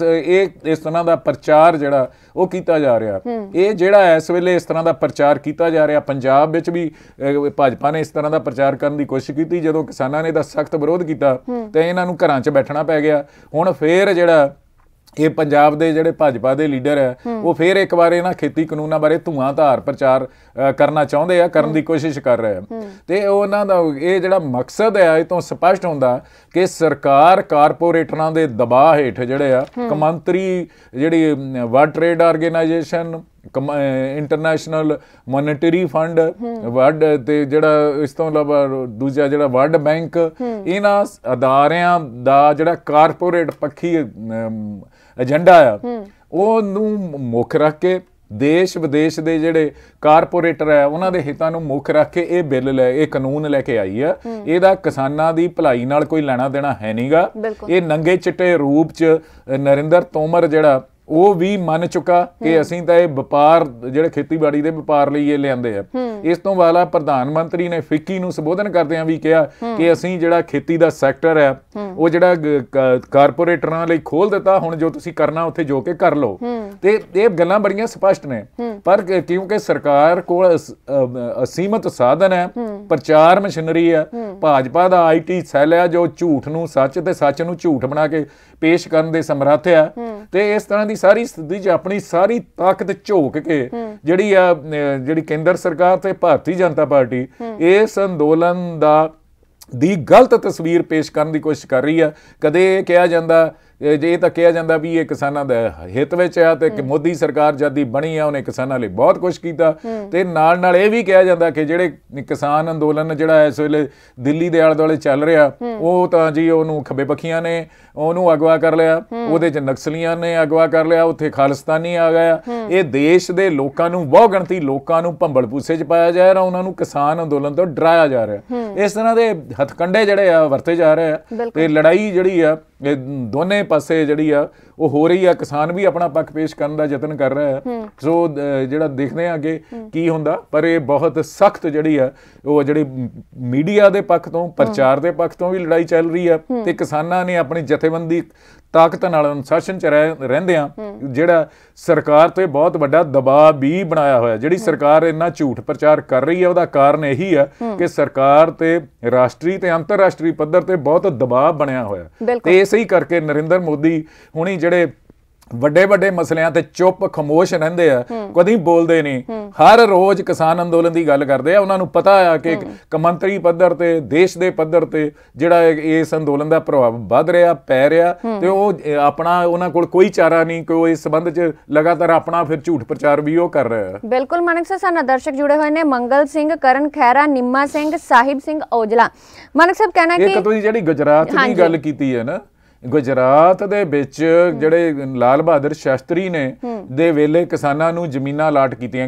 ਇਹ ਇਸ ਤਰ੍ਹਾਂ ਦਾ ਪ੍ਰਚਾਰ ਜਿਹੜਾ ਉਹ ਕੀਤਾ ਜਾ ਰਿਹਾ, ਇਹ ਜਿਹੜਾ ਇਸ ਵੇਲੇ ਇਸ ਤਰ੍ਹਾਂ ਦਾ ਪ੍ਰਚਾਰ ਕੀਤਾ ਜਾ ਰਿਹਾ, ਪੰਜਾਬ ਵਿੱਚ ਵੀ ਭਾਜਪਾ ਨੇ ਇਸ ਤਰ੍ਹਾਂ ਦਾ ਪ੍ਰਚਾਰ ਕਰਨ ਦੀ ਕੋਸ਼ਿਸ਼ ਕੀਤੀ। ਜਦੋਂ ਕਿਸਾਨਾਂ ਨੇ ਇਹਦਾ ਸਖਤ ਵਿਰੋਧ ਕੀਤਾ ਤੇ ਇਹਨਾਂ ਨੂੰ ਘਰਾਂ 'ਚ ਬੈਠਣਾ ਪੈ ਗਿਆ। ਹੁਣ ਫੇਰ ਜਿਹੜਾ ਇਹ ਪੰਜਾਬ ਦੇ ਜਿਹੜੇ ਭਾਜਪਾ ਦੇ ਲੀਡਰ ਹੈ ਉਹ ਫੇਰ ਇੱਕ ਵਾਰ ਇਹਨਾਂ ਖੇਤੀ ਕਾਨੂੰਨਾਂ ਬਾਰੇ ਧੂਆਂਧਾਰ ਪ੍ਰਚਾਰ ਕਰਨਾ ਚਾਹੁੰਦੇ ਆ, ਕਰਨ ਦੀ ਕੋਸ਼ਿਸ਼ ਕਰ ਰਹੇ ਆ। ਤੇ ਉਹਨਾਂ ਦਾ ਇਹ ਜਿਹੜਾ ਮਕਸਦ ਹੈ ਇਹ ਤੋਂ ਸਪਸ਼ਟ ਹੁੰਦਾ ਕਿ ਸਰਕਾਰ ਕਾਰਪੋਰੇਟਰਾਂ ਦੇ ਦਬਾਅ ਹੇਠ ਜਿਹੜੇ ਆ, ਕੌਮਾਂਤਰੀ ਜਿਹੜੀ world trade organisation, international monetary fund, world ਤੇ ਜਿਹੜਾ ਇਸ ਤੋਂ ਇਲਾਵਾ ਦੂਜਾ ਜਿਹੜਾ ਵਰਲਡ ਬੈਂਕ, ਇਹਨਾਂ ਅਦਾਰਿਆਂ ਦਾ ਜਿਹੜਾ ਕਾਰਪੋਰੇਟ ਪੱਖੀ ਏਜੰਡਾ ਆ ਉਹਨੂੰ ਮੁੱਖ ਰੱਖ ਕੇ ਦੇਸ਼ ਵਿਦੇਸ਼ ਦੇ ਜਿਹੜੇ ਕਾਰਪੋਰੇਟਰ ਹੈ ਉਹਨਾਂ ਦੇ ਹਿੱਤਾਂ ਨੂੰ ਮੁੱਖ ਰੱਖ ਕੇ ਇਹ ਬਿੱਲ ਇਹ ਕਾਨੂੰਨ ਲੈ ਕੇ ਆਈ ਆ। ਇਹਦਾ ਕਿਸਾਨਾਂ ਦੀ ਭਲਾਈ ਨਾਲ ਕੋਈ ਲੈਣਾ ਦੇਣਾ ਹੈ ਨਹੀਂਗਾ। ਇਹ ਨੰਗੇ ਚਿੱਟੇ ਰੂਪ 'ਚ ਨਰਿੰਦਰ ਤੋਮਰ ਜਿਹੜਾ ਉਹ ਵੀ ਮੰਨ ਚੁੱਕਾ ਕਿ ਅਸੀਂ ਤਾਂ ਇਹ ਵਪਾਰ, ਜਿਹੜੇ ਖੇਤੀਬਾੜੀ ਦੇ ਵਪਾਰ ਲਈ ਇਹ ਲਿਆਂਦੇ ਆ। ਇਸ ਤੋਂ ਬਾਅਦ ਪ੍ਰਧਾਨ ਮੰਤਰੀ ਨੇ ਫਿੱਕੀ ਨੂੰ ਸੰਬੋਧਨ ਕਰਦਿਆਂ ਵੀ ਕਿਹਾ ਕਿ ਅਸੀਂ ਜਿਹੜਾ ਖੇਤੀ ਦਾ ਸੈਕਟਰ ਹੈ ਉਹ ਜਿਹੜਾ ਕਾਰਪੋਰੇਟਰਾਂ ਲਈ ਖੋਲ ਦਿੱਤਾ, ਹੁਣ ਜੋ ਤੁਸੀਂ ਕਰਨਾ ਉੱਥੇ ਜੋ ਕੇ ਕਰ ਲਓ। ਤੇ ਇਹ ਗੱਲਾਂ ਬੜੀਆਂ ਸਪਸ਼ਟ ਨੇ, ਪਰ ਕਿਉਂਕਿ ਸਰਕਾਰ ਕੋਲ ਅਸੀਮਤ ਸਾਧਨ ਹੈ, ਪ੍ਰਚਾਰ ਮਸ਼ੀਨਰੀ ਹੈ, ਭਾਜਪਾ ਦਾ IT ਸੈੱਲ ਹੈ ਜੋ ਝੂਠ ਨੂੰ ਸੱਚ ਤੇ ਸੱਚ ਨੂੰ ਝੂਠ ਬਣਾ ਕੇ ਪੇਸ਼ ਕਰਨ ਦੇ ਸਮਰੱਥ ਹੈ। ਤੇ ਇਸ ਤਰ੍ਹਾਂ ਦੀ ਸਾਰੀ ਸਥਿਤੀ 'ਚ ਆਪਣੀ ਸਾਰੀ ਤਾਕਤ ਝੋਕ ਕੇ ਜਿਹੜੀ ਕੇਂਦਰ ਸਰਕਾਰ ਤੇ ਭਾਰਤੀ ਜਨਤਾ ਪਾਰਟੀ ਇਸ ਅੰਦੋਲਨ ਦੀ ਗਲਤ ਤਸਵੀਰ ਪੇਸ਼ ਕਰਨ ਦੀ ਕੋਸ਼ਿਸ਼ ਕਰ ਰਹੀ ਹੈ। ਕਦੇ ਇਹ ਕਿਹਾ ਜਾਂਦਾ, ਇਹ ਤਾਂ ਕਿਹਾ ਜਾਂਦਾ ਵੀ ਇਹ ਕਿਸਾਨਾਂ ਦਾ ਹਿੱਤ ਵਿੱਚ ਆ ਤੇ ਮੋਦੀ ਸਰਕਾਰ ਜਦ ਦੀ ਬਣੀ ਆ ਉਹਨੇ ਕਿਸਾਨਾਂ ਲਈ ਬਹੁਤ ਕੁਛ ਕੀਤਾ। ਤੇ ਨਾਲ ਨਾਲ ਇਹ ਵੀ ਕਿਹਾ ਜਾਂਦਾ ਕਿ ਜਿਹੜੇ ਕਿਸਾਨ ਅੰਦੋਲਨ ਜਿਹੜਾ ਇਸ ਵੇਲੇ ਦਿੱਲੀ ਦੇ ਆਲੇ ਦੁਆਲੇ ਚੱਲ ਰਿਹਾ ਉਹ ਤਾਂ ਜੀ ਉਹਨੂੰ ਖੱਬੇ ਪੱਖੀਆਂ ਨੇ ਉਹਨੂੰ ਅਗਵਾ ਕਰ ਲਿਆ, ਉਹਦੇ 'ਚ ਨਕਸਲੀਆਂ ਨੇ ਅਗਵਾ ਕਰ ਲਿਆ, ਉੱਥੇ ਖਾਲਿਸਤਾਨੀ ਆ ਗਿਆ। ਇਹ ਦੇਸ਼ ਦੇ ਲੋਕਾਂ ਨੂੰ, ਬਹੁ ਗਿਣਤੀ ਲੋਕਾਂ ਨੂੰ ਭੰਬਲ ਭੂਸੇ 'ਚ ਪਾਇਆ ਜਾ ਰਿਹਾ, ਉਹਨਾਂ ਨੂੰ ਕਿਸਾਨ ਅੰਦੋਲਨ ਤੋਂ ਡਰਾਇਆ ਜਾ ਰਿਹਾ। ਇਸ ਤਰ੍ਹਾਂ ਦੇ ਹੱਥਕੰਡੇ ਜਿਹੜੇ ਆ ਵਰਤੇ ਜਾ ਰਹੇ ਆ ਤੇ ਲੜਾਈ ਜਿਹੜੀ ਆ ਇਹ ਦੋਨੇ ਪਾਸੇ ਜਿਹੜੀ ਆ ਉਹ ਹੋ ਰਹੀ ਆ। ਕਿਸਾਨ ਵੀ ਆਪਣਾ ਪੱਖ ਪੇਸ਼ ਕਰਨ ਦਾ ਯਤਨ ਕਰ ਰਿਹਾ ਹੈ। ਸੋ ਜਿਹੜਾ ਦੇਖਦੇ ਆ ਅੱਗੇ ਕੀ ਹੁੰਦਾ, ਪਰ ਇਹ ਬਹੁਤ ਸਖਤ ਜਿਹੜੀ ਆ ਉਹ ਜਿਹੜੀ ਮੀਡੀਆ ਦੇ ਪੱਖ ਤੋਂ, ਪ੍ਰਚਾਰ ਦੇ ਪੱਖ ਤੋਂ ਵੀ ਲੜਾਈ ਚੱਲ ਰਹੀ ਆ ਤੇ ਕਿਸਾਨਾਂ ਨੇ ਆਪਣੀ ਜਥੇਬੰਦੀ ਤਾਕਤ ਨਾਲ ਅਨੁਸ਼ਾਸਨ 'ਚ ਰਹਿੰਦਿਆਂ ਜਿਹੜਾ ਸਰਕਾਰ ਤੇ ਬਹੁਤ ਵੱਡਾ ਦਬਾਅ ਵੀ ਬਣਾਇਆ ਹੋਇਆ। ਜਿਹੜੀ ਸਰਕਾਰ ਇੰਨਾ ਝੂਠ ਪ੍ਰਚਾਰ ਕਰ ਰਹੀ ਹੈ ਉਹਦਾ ਕਾਰਨ ਇਹੀ ਹੈ ਕਿ ਸਰਕਾਰ ਤੇ ਰਾਸ਼ਟਰੀ ਤੇ ਅੰਤਰਰਾਸ਼ਟਰੀ ਪੱਧਰ ਤੇ ਬਹੁਤ ਦਬਾਅ ਬਣਿਆ ਹੋਇਆ। ਤੇ ਇਸੇ ਹੀ ਕਰਕੇ ਨਰਿੰਦਰ ਮੋਦੀ ਹੁਣੀ ਜਿਹੜੇ ਵੱਡੇ ਵੱਡੇ ਮਸਲਿਆਂ ਤੇ ਚੁੱਪ ਖਮੋਸ਼ ਰਹਿੰਦੇ ਆ, ਕਦੀ ਬੋਲਦੇ ਨਹੀਂ, ਹਰ ਰੋਜ਼ ਕਿਸਾਨ ਅੰਦੋਲਨ ਦੀ ਗੱਲ ਕਰਦੇ ਆ। ਉਹਨਾਂ ਨੂੰ ਪਤਾ ਆ ਕਿ ਕੌਮਾਂਤਰੀ ਪੱਧਰ ਤੇ, ਦੇਸ਼ ਦੇ ਪੱਧਰ ਤੇ ਜਿਹੜਾ ਇਸ ਅੰਦੋਲਨ ਦਾ ਪ੍ਰਭਾਵ ਵੱਧ ਰਿਹਾ, ਪੈ ਰਿਹਾ ਤੇ ਉਹ ਆਪਣਾ, ਉਹਨਾਂ ਕੋਲ ਕੋਈ ਚਾਰਾ ਨਹੀਂ ਕਿ ਉਹ ਇਸ ਸੰਬੰਧ 'ਚ ਲਗਾਤਾਰ ਆਪਣਾ ਫਿਰ ਝੂਠ ਪ੍ਰਚਾਰ ਵੀ ਉਹ ਕਰ ਰਿਹਾ। ਬਿਲਕੁਲ ਮਾਨਕ ਸਾਹਿਬ, ਸਾਡੇ ਦਰਸ਼ਕ ਜੁੜੇ ਹੋਏ ਨੇ, ਮੰਗਲ ਸਿੰਘ, ਕਰਨ ਖਹਿਰਾ, ਨਿੰਮਾ ਸਿੰਘ, ਸਾਹਿਬ ਸਿੰਘ ਔਜਲਾ। ਮਾਨਕ ਸਾਹਿਬ ਕਹਿਣਾ ਕਿ ਇੱਕ ਤੁਸੀਂ ਜਿਹੜੀ ਗੁਜਰਾਤ ਦੀ ਗੱਲ ਕੀਤੀ ਹੈ ਨਾ, ਗੁਜਰਾਤ ਦੇ ਵਿੱਚ ਜਿਹੜੇ ਲਾਲ ਬਹਾਦਰ ਸ਼ਾਸਤਰੀ ਨੇ ਦੇ ਵੇਲੇ ਕਿਸਾਨਾਂ ਨੂੰ ਜ਼ਮੀਨਾਂ ਅਲਾਟ ਕੀਤੀਆਂ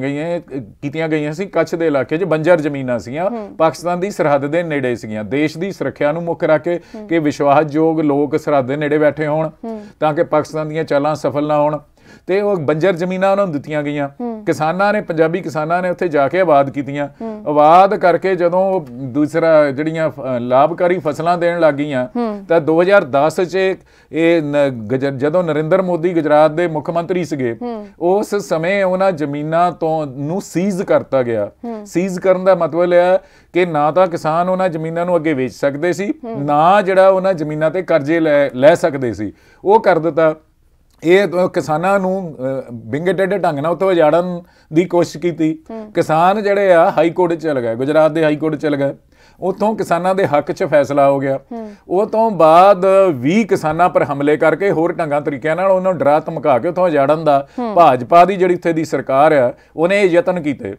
ਗਈਆਂ ਸੀ। ਕੱਛ ਦੇ ਇਲਾਕੇ 'ਚ ਬੰਜਰ ਜ਼ਮੀਨਾਂ ਸੀਗੀਆਂ, ਪਾਕਿਸਤਾਨ ਦੀ ਸਰਹੱਦ ਦੇ ਨੇੜੇ ਸੀਗੀਆਂ। ਦੇਸ਼ ਦੀ ਸੁਰੱਖਿਆ ਨੂੰ ਮੁੱਖ ਰੱਖ ਕੇ ਕਿ ਵਿਸ਼ਵਾਸਯੋਗ ਲੋਕ ਸਰਹੱਦ ਦੇ ਨੇੜੇ ਬੈਠੇ ਹੋਣ ਤਾਂ ਕਿ ਪਾਕਿਸਤਾਨ ਦੀਆਂ ਚਾਲਾਂ ਸਫਲ ਨਾ ਹੋਣ, ਤੇ ਉਹ ਬੰਜਰ ਜ਼ਮੀਨਾਂ ਉਹਨਾਂ ਨੂੰ ਦਿੱਤੀਆਂ ਗਈਆਂ। ਕਿਸਾਨਾਂ ਨੇ, ਪੰਜਾਬੀ ਕਿਸਾਨਾਂ ਨੇ ਉੱਥੇ ਜਾ ਕੇ ਆਬਾਦ ਕੀਤੀਆਂ। ਆਬਾਦ ਕਰਕੇ ਜਦੋਂ ਦੂਸਰਾ ਜਿਹੜੀਆਂ ਲਾਭਕਾਰੀ ਫਸਲਾਂ ਦੇਣ ਲੱਗ ਗਈਆਂ ਤਾਂ 2010 'ਚ ਇਹ ਜਦੋਂ ਨਰਿੰਦਰ ਮੋਦੀ ਗੁਜਰਾਤ ਦੇ ਮੁੱਖ ਮੰਤਰੀ ਸੀਗੇ ਉਸ ਸਮੇਂ ਉਹਨਾਂ ਜ਼ਮੀਨਾਂ ਤੋਂ ਨੂੰ ਸੀਜ਼ ਕਰਤਾ ਗਿਆ। ਸੀਜ਼ ਕਰਨ ਦਾ ਮਤਲਬ ਹੈ ਕਿ ਨਾ ਤਾਂ ਕਿਸਾਨ ਉਹਨਾਂ ਜ਼ਮੀਨਾਂ ਨੂੰ ਅੱਗੇ ਵੇਚ ਸਕਦੇ ਸੀ, ਨਾ ਜਿਹੜਾ ਉਹਨਾਂ ਜ਼ਮੀਨਾਂ ਤੇ ਕਰਜ਼ੇ ਲੈ ਸਕਦੇ ਸੀ, ਉਹ ਕਰ ਦਿੱਤਾ। ਇਹ ਕਿਸਾਨਾਂ ਨੂੰ ਵਿੰਗੇ ਟੇਢੇ ਢੰਗ ਨਾਲ ਉੱਥੋਂ ਉਜਾੜਨ ਦੀ ਕੋਸ਼ਿਸ਼ ਕੀਤੀ। ਕਿਸਾਨ ਜਿਹੜੇ ਆ ਹਾਈ ਕੋਰਟ 'ਚ ਚਲੇ ਗਏ, ਗੁਜਰਾਤ ਦੇ ਹਾਈ ਕੋਰਟ 'ਚ ਚਲੇ ਗਏ, ਉੱਥੋਂ ਕਿਸਾਨਾਂ ਦੇ ਹੱਕ 'ਚ ਫੈਸਲਾ ਹੋ ਗਿਆ। ਉਹ ਤੋਂ ਬਾਅਦ 20 ਕਿਸਾਨਾਂ ਪਰ ਹਮਲੇ ਕਰਕੇ ਹੋਰ ਢੰਗਾਂ ਤਰੀਕਿਆਂ ਨਾਲ ਉਹਨਾਂ ਨੂੰ ਡਰਾ ਧਮਕਾ ਕੇ ਉੱਥੋਂ ਉਜਾੜਨ ਦਾ ਭਾਜਪਾ ਦੀ ਜਿਹੜੀ ਉੱਥੇ ਦੀ ਸਰਕਾਰ ਆ ਉਹਨੇ ਯਤਨ ਕੀਤੇ।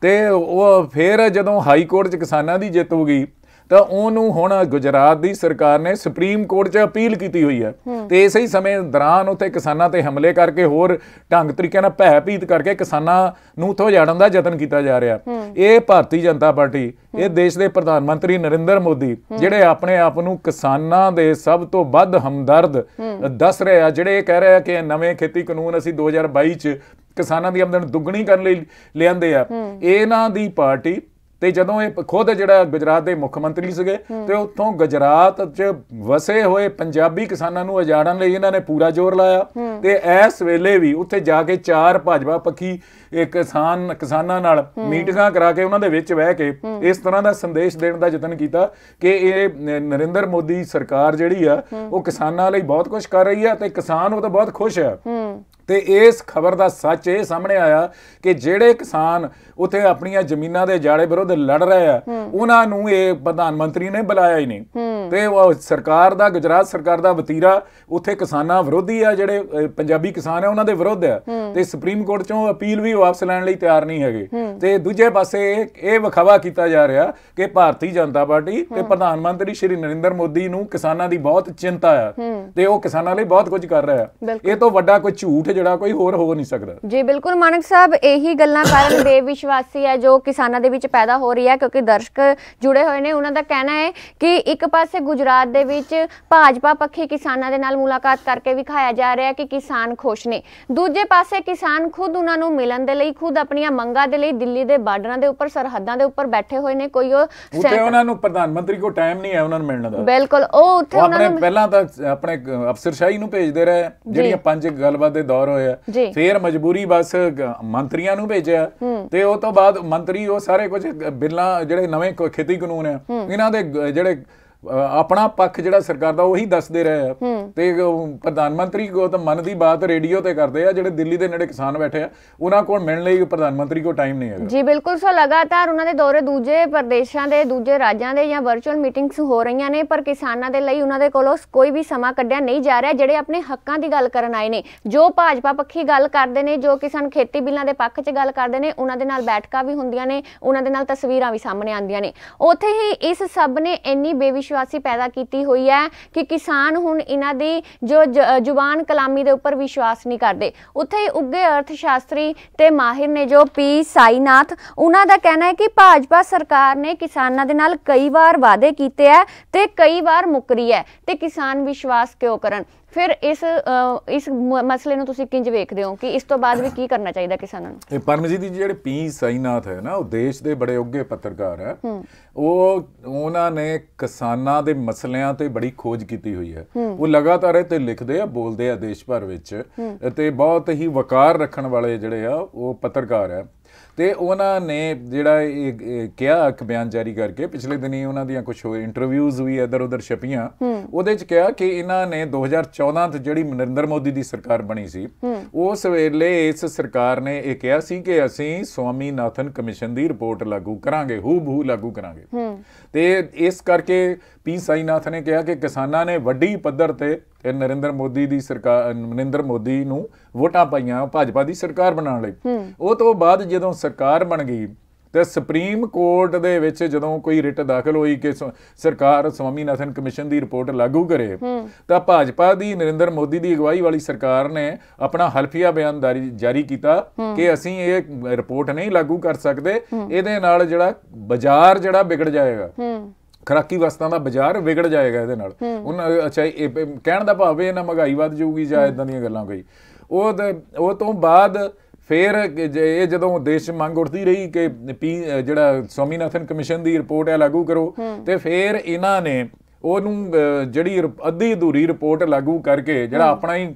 ਤੇ ਉਹ ਫਿਰ ਜਦੋਂ ਹਾਈ ਕੋਰਟ 'ਚ ਕਿਸਾਨਾਂ ਦੀ ਜਿੱਤ ਹੋ ਗਈ ਤਾਂ ਉਹਨੂੰ ਹੁਣ ਗੁਜਰਾਤ ਦੀ ਸਰਕਾਰ ਨੇ ਸੁਪਰੀਮ ਕੋਰਟ 'ਚ ਅਪੀਲ ਕੀਤੀ ਹੋਈ ਹੈ। ਤੇ ਇਸੇ ਹੀ ਸਮੇਂ ਦੌਰਾਨ ਉੱਥੇ ਕਿਸਾਨਾਂ ਤੇ ਹਮਲੇ ਕਰਕੇ ਹੋਰ ਢੰਗ ਤਰੀਕੇ ਨਾਲ ਭੈਭੀਤ ਕਰਕੇ ਕਿਸਾਨਾਂ ਨੂੰ ਉੱਥੋਂ ਉਜਾੜਨ ਦਾ ਯਤਨ ਕੀਤਾ ਜਾ ਰਿਹਾ। ਇਹ ਭਾਰਤੀ ਜਨਤਾ ਪਾਰਟੀ, ਇਹ ਦੇਸ਼ ਦੇ ਪ੍ਰਧਾਨ ਮੰਤਰੀ ਨਰਿੰਦਰ ਮੋਦੀ ਜਿਹੜੇ ਆਪਣੇ ਆਪ ਨੂੰ ਕਿਸਾਨਾਂ ਦੇ ਸਭ ਤੋਂ ਵੱਧ ਹਮਦਰਦ ਦੱਸ ਰਹੇ ਆ, ਜਿਹੜੇ ਇਹ ਕਹਿ ਰਹੇ ਆ ਕਿ ਨਵੇਂ ਖੇਤੀ ਕਾਨੂੰਨ ਅਸੀਂ 2022 'ਚ ਕਿਸਾਨਾਂ ਦੀ ਆਮਦਨ ਦੁੱਗਣੀ ਕਰਨ ਲਈ ਲਿਆਂਦੇ ਆ, ਇਹਨਾਂ ਦੀ ਪਾਰਟੀ। ਤੇ ਜਦੋਂ ਇਹ ਖੁਦ ਜਿਹੜਾ ਗੁਜਰਾਤ ਦੇ ਮੁੱਖ ਮੰਤਰੀ ਸੀਗੇ ਤੇ ਉੱਥੋਂ ਗੁਜਰਾਤ 'ਚ ਵਸੇ ਹੋਏ ਪੰਜਾਬੀ ਕਿਸਾਨਾਂ ਨੂੰ ਉਜਾੜਨ ਲਈ ਇਹਨਾਂ ਨੇ ਪੂਰਾ ਜ਼ੋਰ ਲਾਇਆ। ਤੇ ਇਸ ਵੇਲੇ ਵੀ ਉੱਥੇ ਜਾ ਕੇ 4 ਭਾਜਪਾ ਪੱਖੀ ਕਿਸਾਨਾਂ ਨਾਲ ਮੀਟਿੰਗਾਂ ਕਰਾ ਕੇ ਉਹਨਾਂ ਦੇ ਵਿੱਚ ਬਹਿ ਕੇ ਇਸ ਤਰ੍ਹਾਂ ਦਾ ਸੰਦੇਸ਼ ਦੇਣ ਦਾ ਯਤਨ ਕੀਤਾ ਕਿ ਇਹ ਨਰਿੰਦਰ ਮੋਦੀ ਸਰਕਾਰ ਜਿਹੜੀ ਆ ਉਹ ਕਿਸਾਨਾਂ ਲਈ ਬਹੁਤ ਕੁਝ ਕਰ ਰਹੀ ਆ ਤੇ ਕਿਸਾਨ ਉਹ ਤਾਂ ਬਹੁਤ ਖੁਸ਼ ਆ। ਤੇ ਇਸ ਖਬਰ ਦਾ ਸੱਚ ਇਹ ਸਾਹਮਣੇ ਆਇਆ ਕਿ ਜਿਹੜੇ ਕਿਸਾਨ ਉੱਥੇ ਆਪਣੀਆਂ ਜ਼ਮੀਨਾਂ ਦੇ ਜਾੜੇ ਵਿਰੁੱਧ ਲੜ ਰਹੇ ਆ ਉਹਨਾਂ ਨੂੰ ਇਹ ਪ੍ਰਧਾਨ ਮੰਤਰੀ ਨੇ ਬੁਲਾਇਆ ਹੀ ਨਹੀਂ। ਤੇ ਉਹ ਸਰਕਾਰ ਦਾ, ਗੁਜਰਾਤ ਸਰਕਾਰ ਦਾ ਵਤੀਰਾ ਉੱਥੇ ਕਿਸਾਨਾਂ ਵਿਰੋਧੀ ਆ, ਜਿਹੜੇ ਪੰਜਾਬੀ ਕਿਸਾਨ ਆ ਉਹਨਾਂ ਦੇ ਵਿਰੁੱਧ ਆ। ਤੇ ਸੁਪਰੀਮ ਕੋਰਟ ਚੋਂ ਅਪੀਲ ਵੀ ਵਾਪਸ ਲੈਣ ਲਈ ਤਿਆਰ ਨਹੀਂ ਹੈਗੇ। ਤੇ ਦੂਜੇ ਪਾਸੇ ਇਹ ਵਿਖਾਵਾ ਕੀਤਾ ਜਾ ਰਿਹਾ ਕਿ ਭਾਰਤੀ ਜਨਤਾ ਪਾਰਟੀ ਤੇ ਪ੍ਰਧਾਨ ਮੰਤਰੀ ਸ਼੍ਰੀ ਨਰਿੰਦਰ ਮੋਦੀ ਨੂੰ ਕਿਸਾਨਾਂ ਦੀ ਬਹੁਤ ਚਿੰਤਾ ਆ ਤੇ ਉਹ ਕਿਸਾਨਾਂ ਲਈ ਬਹੁਤ ਕੁਝ ਕਰ ਰਿਹਾ। ਇਹ ਤੋਂ ਵੱਡਾ ਕੋਈ ਝੂਠ ਜਿਹੜਾ ਕੋਈ ਹੋਰ ਹੋ ਨਹੀਂ ਸਕਦਾ। ਜੀ ਬਿਲਕੁਲ ਮਾਨਕ ਸਾਹਿਬ, ਇਹੀ ਗੱਲਾਂ ਕਾਰਨ ਬੇਵਿਸ਼ਵਾਸੀ ਹੈ ਜੋ ਕਿਸਾਨਾਂ ਦੇ ਵਿੱਚ ਪੈਦਾ ਹੋ ਰਹੀ ਹੈ, ਕਿਉਂਕਿ ਦਰਸ਼ਕ ਜੁੜੇ ਹੋਏ ਨੇ। ਉਹਨਾਂ ਦਾ ਕਹਿਣਾ ਹੈ ਕਿ ਇੱਕ ਪਾਸੇ ਗੁਜਰਾਤ ਦੇ ਵਿੱਚ ਭਾਜਪਾ ਪੱਖੀ ਕਿਸਾਨਾਂ ਦੇ ਨਾਲ ਮੁਲਾਕਾਤ ਕਰਕੇ ਵਿਖਾਇਆ ਜਾ ਰਿਹਾ ਕਿ ਕਿਸਾਨ ਖੁਸ਼ ਨੇ, ਦੂਜੇ ਪਾਸੇ ਕਿਸਾਨ ਖੁਦ ਉਹਨਾਂ ਨੂੰ ਮਿਲਣ ਦੇ ਲਈ, ਖੁਦ ਆਪਣੀਆਂ ਮੰਗਾਂ ਦੇ ਲਈ ਦਿੱਲੀ ਦੇ ਬਾਰਡਰਾਂ ਦੇ ਉੱਪਰ, ਸਰਹੱਦਾਂ ਦੇ ਉੱਪਰ ਬੈਠੇ ਹੋਏ ਨੇ। ਕੋਈ ਉੱਥੇ ਉਹਨਾਂ ਨੂੰ ਪ੍ਰਧਾਨ ਮੰਤਰੀ ਕੋਲ ਟਾਈਮ ਨਹੀਂ ਹੈ ਉਹਨਾਂ ਨੂੰ ਮਿਲਣ ਦਾ। ਬਿਲਕੁਲ, ਉਹ ਉੱਥੇ ਆਪਣੇ ਪਹਿਲਾਂ ਤਾਂ ਆਪਣੇ ਅਫਸਰਸ਼ਾਹੀ ਨੂੰ ਭੇਜਦੇ ਰਹੇ, ਜਿਹੜੀਆਂ 5 ਗੱਲਬਾਤ ਦੇ ਦੌਰ ਹੋਏ ਆ, ਫਿਰ ਮਜਬੂਰੀ ਬਸ ਮੰਤਰੀਆਂ ਨੂੰ ਭੇਜਿਆ। ਤੇ ਉਹ ਤੋਂ ਬਾਅਦ ਮੰਤਰੀ ਉਹ ਸਾਰੇ ਕੁਝ ਬਿੱਲਾਂ, ਜਿਹੜੇ ਨਵੇਂ ਖੇਤੀ ਕਾਨੂੰਨ ਆ, ਇਹਨਾਂ ਦੇ ਜਿਹੜੇ ਆਪਣਾ ਪੱਖ ਜਿਹੜਾ ਸਰਕਾਰ ਦਾ ਉਹੀ ਦੱਸਦੇ ਰਹੇ ਆ। ਤੇ ਪ੍ਰਧਾਨ ਮੰਤਰੀ ਕੋ ਤਾਂ ਮਨ ਦੀ ਬਾਤ ਰੇਡੀਓ ਤੇ ਕਰਦੇ ਆ, ਜਿਹੜੇ ਦਿੱਲੀ ਦੇ ਨੇੜੇ ਕਿਸਾਨ ਬੈਠੇ ਆ ਉਹਨਾਂ ਕੋਲ ਮਿਲਣ ਲਈ ਪ੍ਰਧਾਨ ਮੰਤਰੀ ਕੋਲ ਟਾਈਮ ਨਹੀਂ ਹੈਗਾ। ਜੀ ਬਿਲਕੁਲ। ਸੋ ਲਗਾਤਾਰ ਉਹਨਾਂ ਦੇ ਦੌਰੇ ਦੂਜੇ ਪ੍ਰਦੇਸ਼ਾਂ ਦੇ, ਦੂਜੇ ਰਾਜਾਂ ਦੇ ਜਾਂ ਵਰਚੁਅਲ ਮੀਟਿੰਗਸ ਹੋ ਰਹੀਆਂ ਨੇ, ਪਰ ਕਿਸਾਨਾਂ ਦੇ ਲਈ ਉਹਨਾਂ ਦੇ ਕੋਲੋਂ ਕੋਈ ਵੀ ਸਮਾਂ ਕੱਢਿਆ ਨਹੀਂ ਜਾ ਰਿਹਾ। ਜਿਹੜੇ ਆਪਣੇ ਹੱਕਾਂ ਦੀ ਗੱਲ ਕਰਨ ਆਏ ਨੇ, ਜੋ ਭਾਜਪਾ ਪੱਖੀ ਗੱਲ ਕਰਦੇ ਨੇ, ਜੋ ਕਿਸਾਨ ਖੇਤੀ ਬਿੱਲਾਂ ਦੇ ਪੱਖ 'ਚ ਗੱਲ ਕਰਦੇ ਨੇ, ਉਹਨਾਂ ਦੇ ਨਾਲ ਬੈਠਕਾਂ ਵੀ ਹੁੰਦੀਆਂ ਨੇ, ਉਹਨਾਂ ਦੇ ਨਾਲ ਤਸਵੀਰਾਂ ਵੀ ਸਾਹਮਣੇ ਆਉਂਦੀਆਂ ਨੇ। ਉੱਥੇ ਹੀ ਇਸ ਸਭ ਨੇ ਇੰਨੀ ਬੇਵਿਸ਼ਵਾਸੀ ਪੈਦਾ ਕੀਤੀ ਹੋਈ ਹੈ ਕਿ ਕਿਸਾਨ ਹੁਣ ਇਹਨਾਂ ਦੀ ਜੋ ਜ਼ੁਬਾਨ ਕਲਾਮੀ ਦੇ ਉੱਪਰ ਵਿਸ਼ਵਾਸ ਨਹੀਂ ਕਰਦੇ। ਉੱਥੇ ਹੀ ਉੱਗੇ ਅਰਥ ਸ਼ਾਸਤਰੀ ਤੇ ਮਾਹਿਰ ਨੇ ਜੋ ਪੀ ਸਾਈਨਾਥ, ਉਹਨਾਂ ਦਾ ਕਹਿਣਾ ਹੈ ਕਿ ਭਾਜਪਾ ਸਰਕਾਰ ਨੇ ਕਿਸਾਨਾਂ ਦੇ ਨਾਲ ਕਈ ਵਾਰ ਵਾਅਦੇ ਕੀਤੇ ਹੈ ਤੇ ਕਈ ਵਾਰ ਮੁੱਕਰੀ ਹੈ, ਤੇ ਕਿਸਾਨ ਵਿਸ਼ਵਾਸ ਕਿਉਂ ਕਰਨ। ਫਿਰ ਇਸ ਮਸਲੇ ਨੂੰ ਤੁਸੀਂ ਕਿੰਜ ਵੇਖਦੇ ਹੋ ਕਿ ਇਸ ਤੋਂ ਬਾਅਦ ਵੀ ਕੀ ਕਰਨਾ ਚਾਹੀਦਾ ਕਿਸਾਨਾਂ ਨੂੰ? ਇਹ ਪਰਮਜੀਤ ਜੀ ਜਿਹੜੇ ਪੀ ਸਾਈਨਾਥ ਹੈ ਨਾ, ਉਹ ਦੇਸ਼ ਦੇ ਬੜੇ ਉੱਘੇ ਪੱਤਰਕਾਰ ਹੈ। ਉਹਨਾਂ ਨੇ ਕਿਸਾਨਾਂ ਦੇ ਮਸਲਿਆਂ ਤੇ ਬੜੀ ਖੋਜ ਕੀਤੀ ਹੋਈ ਹੈ। ਉਹ ਲਗਾਤਾਰ ਇਹ ਤੇ ਲਿਖਦੇ ਆ, ਬੋਲਦੇ ਆ ਦੇਸ਼ ਭਰ ਵਿੱਚ, ਤੇ ਬਹੁਤ ਹੀ ਵਕਾਰ ਰੱਖਣ ਵਾਲੇ ਜਿਹੜੇ ਆ ਉਹ ਪੱਤਰਕਾਰ ਹੈ। ਤੇ ਉਹਨਾਂ ਨੇ ਜਿਹੜਾ ਇਹ ਕਿਹਾ, ਇੱਕ ਬਿਆਨ ਜਾਰੀ ਕਰਕੇ, ਪਿਛਲੇ ਦਿਨੀ ਉਹਨਾਂ ਦੀਆਂ ਕੁਝ ਇੰਟਰਵਿਊਜ਼ ਵੀ ਇੱਧਰ ਉੱਧਰ ਛਪੀਆਂ, ਉਹਦੇ 'ਚ ਕਿਹਾ ਕਿ ਇਹਨਾਂ ਨੇ 2014 'ਚ ਜਿਹੜੀ ਨਰਿੰਦਰ ਮੋਦੀ ਦੀ ਸਰਕਾਰ ਬਣੀ ਸੀ, ਉਸ ਵੇਲੇ ਇਸ ਸਰਕਾਰ ਨੇ ਇਹ ਕਿਹਾ ਸੀ ਕਿ ਅਸੀਂ ਸਵਾਮੀਨਾਥਨ ਕਮਿਸ਼ਨ ਦੀ ਰਿਪੋਰਟ ਲਾਗੂ ਕਰਾਂਗੇ, ਹੂ-ਬਹੂ ਲਾਗੂ ਕਰਾਂਗੇ। ਤੇ ਇਸ ਕਰਕੇ ਪੀ ਸਾਈਨਾਥ ਨੇ ਕਿਹਾ ਕਿ ਕਿਸਾਨਾਂ ਨੇ ਵੱਡੀ ਪੱਧਰ ਤੇ ਨਰਿੰਦਰ ਮੋਦੀ ਦੀ ਸਰਕਾਰ, ਨਰਿੰਦਰ ਮੋਦੀ ਨੂੰ ਵੋਟਾਂ ਪਾਈਆਂ ਭਾਜਪਾ ਦੀ ਸਰਕਾਰ ਬਣਾਉਣ ਲਈ। ਉਹ ਤੋਂ ਬਾਅਦ ਜਦੋਂ ਸਰਕਾਰ ਬਣ ਗਈ ਤੇ ਸੁਪਰੀਮ ਕੋਰਟ ਦੇ ਵਿੱਚ ਜਦੋਂ ਕੋਈ ਰਿਟ ਦਾਖਲ ਹੋਈ ਕਿ ਸਰਕਾਰ ਸਵਾਮੀਨਾਥਨ ਕਮਿਸ਼ਨ ਦੀ ਰਿਪੋਰਟ ਲਾਗੂ ਕਰੇ, ਤਾਂ ਭਾਜਪਾ ਦੀ, ਨਰਿੰਦਰ ਮੋਦੀ ਦੀ ਅਗਵਾਈ ਵਾਲੀ ਸਰਕਾਰ ਨੇ ਆਪਣਾ ਹਲਫੀਆ ਬਿਆਨ ਜਾਰੀ ਕੀਤਾ ਕਿ ਅਸੀਂ ਇਹ ਰਿਪੋਰਟ ਨਹੀਂ ਲਾਗੂ ਕਰ ਸਕਦੇ, ਇਹਦੇ ਨਾਲ ਜਿਹੜਾ ਬਾਜ਼ਾਰ ਜਿਹੜਾ ਵਿਗੜ ਜਾਏਗਾ, ਖੁਰਾਕੀ ਵਸਤਾਂ ਦਾ ਬਾਜ਼ਾਰ ਵਿਗੜ ਜਾਏਗਾ ਇਹਦੇ ਨਾਲ। ਅੱਛਾ, ਇਹ ਕਹਿਣ ਦਾ ਭਾਵ ਇਹ ਨਾ ਮਹਿੰਗਾਈ ਵੱਧ ਜਾਊਗੀ ਜਾਂ ਇਦਾਂ ਦੀਆਂ ਗੱਲਾਂ ਕੋਈ। ਉਹ ਤੋਂ ਬਾਅਦ ਫਿਰ ਇਹ ਜਦੋਂ ਦੇਸ਼ 'ਚ ਮੰਗ ਉੱਠਦੀ ਰਹੀ ਕਿ ਜਿਹੜਾ ਸਵਾਮੀਨਾਥਨ ਕਮਿਸ਼ਨ ਦੀ ਰਿਪੋਰਟ ਹੈ ਲਾਗੂ ਕਰੋ, ਤੇ ਫਿਰ ਇਹਨਾਂ ਨੇ ਉਹਨੂੰ ਜਿਹੜੀ ਅੱਧੀ ਅਧੂਰੀ ਰਿਪੋਰਟ ਲਾਗੂ ਕਰਕੇ ਜਿਹੜਾ ਆਪਣਾ ਹੀ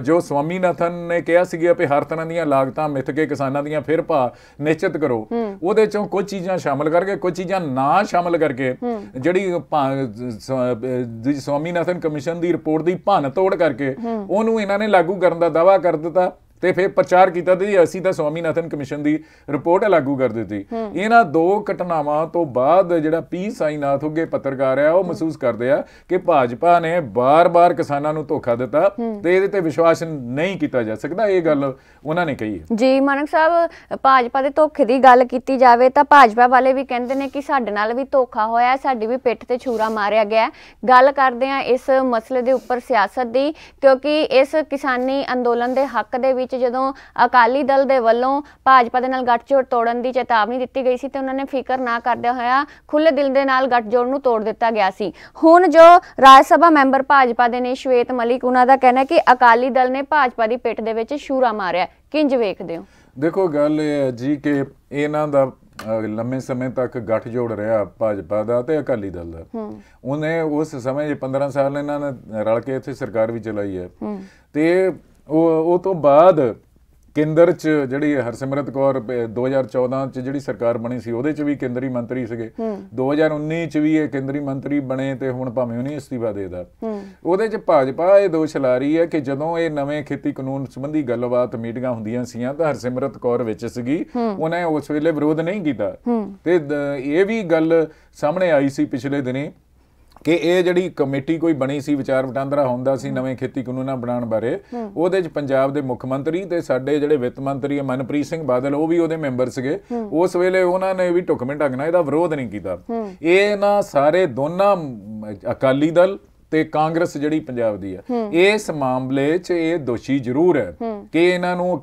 ਜੋ ਸਵਾਮੀਨਾਥਨ ਨੇ ਕਿਹਾ ਸੀਗਾ ਵੀ ਹਰ ਤਰ੍ਹਾਂ ਦੀਆਂ ਲਾਗਤਾਂ ਮਿੱਥ ਕੇ ਕਿਸਾਨਾਂ ਦੀਆਂ ਫਿਰ ਭਾਅ ਨਿਸ਼ਚਿਤ ਕਰੋ, ਉਹਦੇ ਚੋਂ ਕੁਝ ਚੀਜ਼ਾਂ ਸ਼ਾਮਲ ਕਰਕੇ ਕੁਝ ਚੀਜ਼ਾਂ ਨਾ ਸ਼ਾਮਲ ਕਰਕੇ ਜਿਹੜੀ ਸਵਾਮੀਨਾਥਨ ਕਮਿਸ਼ਨ ਦੀ ਰਿਪੋਰਟ ਦੀ ਭੰਨ ਤੋੜ ਕਰਕੇ ਉਹਨੂੰ ਇਹਨਾਂ ਨੇ ਲਾਗੂ ਕਰਨ ਦਾ ਦਾਅਵਾ ਕਰ ਦਿੱਤਾ ਤੇ ਫਿਰ ਪ੍ਰਚਾਰ ਕੀਤਾ ਤੇ ਅਸੀਂ ਤਾਂ ਸਵਾਮੀਨਾਥਨ ਕਮਿਸ਼ਨ ਦੀ ਰਿਪੋਰਟ ਲਾਗੂ ਕਰ ਦਿੱਤੀ। ਇਹਨਾਂ ਦੋ ਘਟਨਾਵਾਂ ਤੋਂ ਬਾਅਦ ਜਿਹੜਾ ਪੀ ਸਾਈਨਾਥ ਹੋਗੇ ਪੱਤਰਕਾਰ ਆ ਉਹ ਮਹਿਸੂਸ ਕਰਦੇ ਆ ਕਿ ਭਾਜਪਾ ਨੇ ਬਾਰ-ਬਾਰ ਕਿਸਾਨਾਂ ਨੂੰ ਧੋਖਾ ਦਿੱਤਾ ਤੇ ਇਹਦੇ ਤੇ ਵਿਸ਼ਵਾਸ ਨਹੀਂ ਕੀਤਾ ਜਾ ਸਕਦਾ। ਇਹ ਗੱਲ ਉਹਨਾਂ ਨੇ ਕਹੀ ਹੈ। ਜੀ ਮਾਨਕ ਸਾਹਿਬ, ਭਾਜਪਾ ਦੇ ਧੋਖੇ ਦੀ ਗੱਲ ਕੀਤੀ ਜਾਵੇ ਤਾਂ ਭਾਜਪਾ ਵਾਲੇ ਵੀ ਕਹਿੰਦੇ ਨੇ ਕਿ ਸਾਡੇ ਨਾਲ ਵੀ ਧੋਖਾ ਹੋਇਆ, ਸਾਡੀ ਵੀ ਪਿੱਠ ਤੇ ਛੁਰਾ ਮਾਰਿਆ ਗਿਆ। ਗੱਲ ਕਰਦੇ ਆ ਇਸ ਮਸਲੇ ਦੇ ਉੱਪਰ ਸਿਆਸਤ ਦੀ, ਕਿਉਂਕਿ ਇਸ ਕਿਸਾਨੀ ਅੰਦੋਲਨ ਦੇ ਹੱਕ ਦੇ ਵਿੱਚ ਜਦੋਂ ਅਕਾਲੀ ਦਲ ਦੇ ਵੱਲੋਂ ਭਾਜਪਾ ਦੇ ਨਾਲ ਗੱਠਜੋੜ ਤੋੜਨ ਦੀ ਚੇਤਾਵਨੀ ਦਿੱਤੀ ਗਈ ਸੀ ਤੇ ਉਹਨਾਂ ਨੇ ਫਿਕਰ ਨਾ ਕਰਦਿਆਂ ਹੋਇਆ ਖੁੱਲੇ ਦਿਲ ਦੇ ਨਾਲ ਗੱਠਜੋੜ ਨੂੰ ਤੋੜ ਦਿੱਤਾ ਗਿਆ ਸੀ। ਹੁਣ ਜੋ ਰਾਜ ਸਭਾ ਮੈਂਬਰ ਭਾਜਪਾ ਦੇ ਨੇ ਸ਼ਵੇਤ ਮਲਿਕ, ਉਹਨਾਂ ਦਾ ਕਹਿਣਾ ਕਿ ਅਕਾਲੀ ਦਲ ਨੇ ਭਾਜਪਾ ਦੀ ਪਿੱਠ ਦੇ ਵਿੱਚ ਛੁਰਾ ਮਾਰਿਆ। ਕਿੰਜ ਵੇਖਦੇ ਹੋ? ਦੇਖੋ, ਗੱਲ ਇਹ ਹੈ ਜੀ ਕਿ ਇਹਨਾਂ ਦਾ ਲੰਮੇ ਸਮੇਂ ਤੱਕ ਗੱਠਜੋੜ ਰਿਹਾ ਭਾਜਪਾ ਦਾ ਤੇ ਅਕਾਲੀ ਦਲ ਦਾ। ਉਹਨੇ ਉਸ ਸਮੇਂ 15 ਸਾਲ ਇਹਨਾਂ ਨੇ ਰਲ ਕੇ ਇੱਥੇ ਸਰਕਾਰ ਵੀ ਚਲਾਈ ਹੈ ਤੇ ਉਹ ਤੋਂ ਬਾਅਦ ਕੇਂਦਰ 'ਚ ਜਿਹੜੀ ਹਰਸਿਮਰਤ ਕੌਰ 2014 'ਚ ਜਿਹੜੀ ਸਰਕਾਰ ਬਣੀ ਸੀ ਉਹਦੇ 'ਚ ਵੀ ਕੇਂਦਰੀ ਮੰਤਰੀ ਸੀਗੇ। 2019 'ਚ ਵੀ ਇਹ ਕੇਂਦਰੀ ਮੰਤਰੀ ਬਣੇ ਤੇ ਹੁਣ ਭਾਵੇਂ ਉਹਨੇ ਅਸਤੀਫਾ ਦੇ ਦਿੱਤਾ। ਉਹਦੇ 'ਚ ਭਾਜਪਾ ਇਹ ਦੋਸ਼ ਲਾ ਰਹੀ ਹੈ ਕਿ ਜਦੋਂ ਇਹ ਨਵੇਂ ਖੇਤੀ ਕਾਨੂੰਨ ਸੰਬੰਧੀ ਗੱਲਬਾਤ ਮੀਟਿੰਗਾਂ ਹੁੰਦੀਆਂ ਸੀਆਂ ਤਾਂ ਹਰਸਿਮਰਤ ਕੌਰ ਵਿੱਚ ਸੀਗੀ, ਉਹਨੇ ਉਸ ਵੇਲੇ ਵਿਰੋਧ ਨਹੀਂ ਕੀਤਾ। ਤੇ ਇਹ ਵੀ ਗੱਲ ਸਾਹਮਣੇ ਆਈ ਸੀ ਪਿਛਲੇ ਦਿਨੀ ਕਿ ਇਹ ਜਿਹੜੀ ਕਮੇਟੀ ਕੋਈ ਬਣੀ ਸੀ, ਵਿਚਾਰ ਵਟਾਂਦਰਾ ਹੁੰਦਾ ਸੀ ਨਵੇਂ ਖੇਤੀ ਕਾਨੂੰਨਾਂ ਬਣਾਉਣ ਬਾਰੇ, ਉਹਦੇ 'ਚ ਪੰਜਾਬ ਦੇ ਮੁੱਖ ਮੰਤਰੀ ਤੇ ਸਾਡੇ ਜਿਹੜੇ ਵਿੱਤ ਮੰਤਰੀ ਮਨਪ੍ਰੀਤ ਸਿੰਘ ਬਾਦਲ ਉਹ ਵੀ ਉਹਦੇ ਮੈਂਬਰ ਸੀਗੇ। ਉਸ ਵੇਲੇ ਉਹਨਾਂ ਨੇ ਵੀ ਢੁਕਵੇਂ ਢੰਗ ਨਾਲ ਇਹਦਾ ਵਿਰੋਧ ਨਹੀਂ ਕੀਤਾ। ਇਹ ਨਾ ਸਾਰੇ ਦੋਨਾਂ ਅਕਾਲੀ ਦਲ ਤੇ ਕਾਂਗਰਸ ਜਿਹੜੀ ਪੰਜਾਬ ਦੀ ਹੈ ਇਸ ਮਾਮਲੇ 'ਚ ਇਹ ਦੋਸ਼ੀ ਜ਼ਰੂਰ ਹੈ ਕਿ ਇਹਨਾਂ ਨੂੰ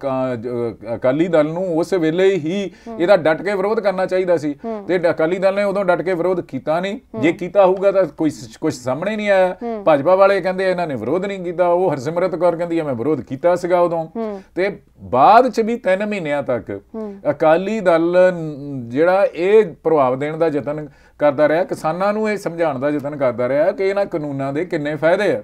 ਅਕਾਲੀ ਦਲ ਨੂੰ ਉਸ ਵੇਲੇ ਹੀ ਇਹਦਾ ਡਟ ਕੇ ਵਿਰੋਧ ਕਰਨਾ ਚਾਹੀਦਾ ਸੀ ਤੇ ਅਕਾਲੀ ਦਲ ਨੇ ਉਦੋਂ ਡਟ ਕੇ ਵਿਰੋਧ ਕੀਤਾ ਨਹੀਂ। ਜੇ ਕੀਤਾ ਹੋਊਗਾ ਤਾਂ ਕੁਝ ਸਾਹਮਣੇ ਨਹੀਂ ਆਇਆ। ਭਾਜਪਾ ਵਾਲੇ ਕਹਿੰਦੇ ਇਹਨਾਂ ਨੇ ਵਿਰੋਧ ਨਹੀਂ ਕੀਤਾ, ਉਹ ਹਰਸਿਮਰਤ ਕੌਰ ਕਹਿੰਦੀ ਮੈਂ ਵਿਰੋਧ ਕੀਤਾ ਸੀਗਾ ਉਦੋਂ। ਤੇ ਬਾਅਦ 'ਚ ਵੀ 3 ਮਹੀਨਿਆਂ ਤੱਕ ਅਕਾਲੀ ਦਲ ਜਿਹੜਾ ਇਹ ਪ੍ਰਭਾਵ ਦੇਣ ਦਾ ਯਤਨ ਕਰਦਾ ਰਿਹਾ, ਕਿਸਾਨਾਂ ਨੂੰ ਇਹ ਸਮਝਾਉਣ ਦਾ ਯਤਨ ਕਰਦਾ ਰਿਹਾ ਕਿ ਇਹਨਾਂ ਕਾਨੂੰਨਾਂ ਦੇ ਕਿੰਨੇ ਫਾਇਦੇ ਆ।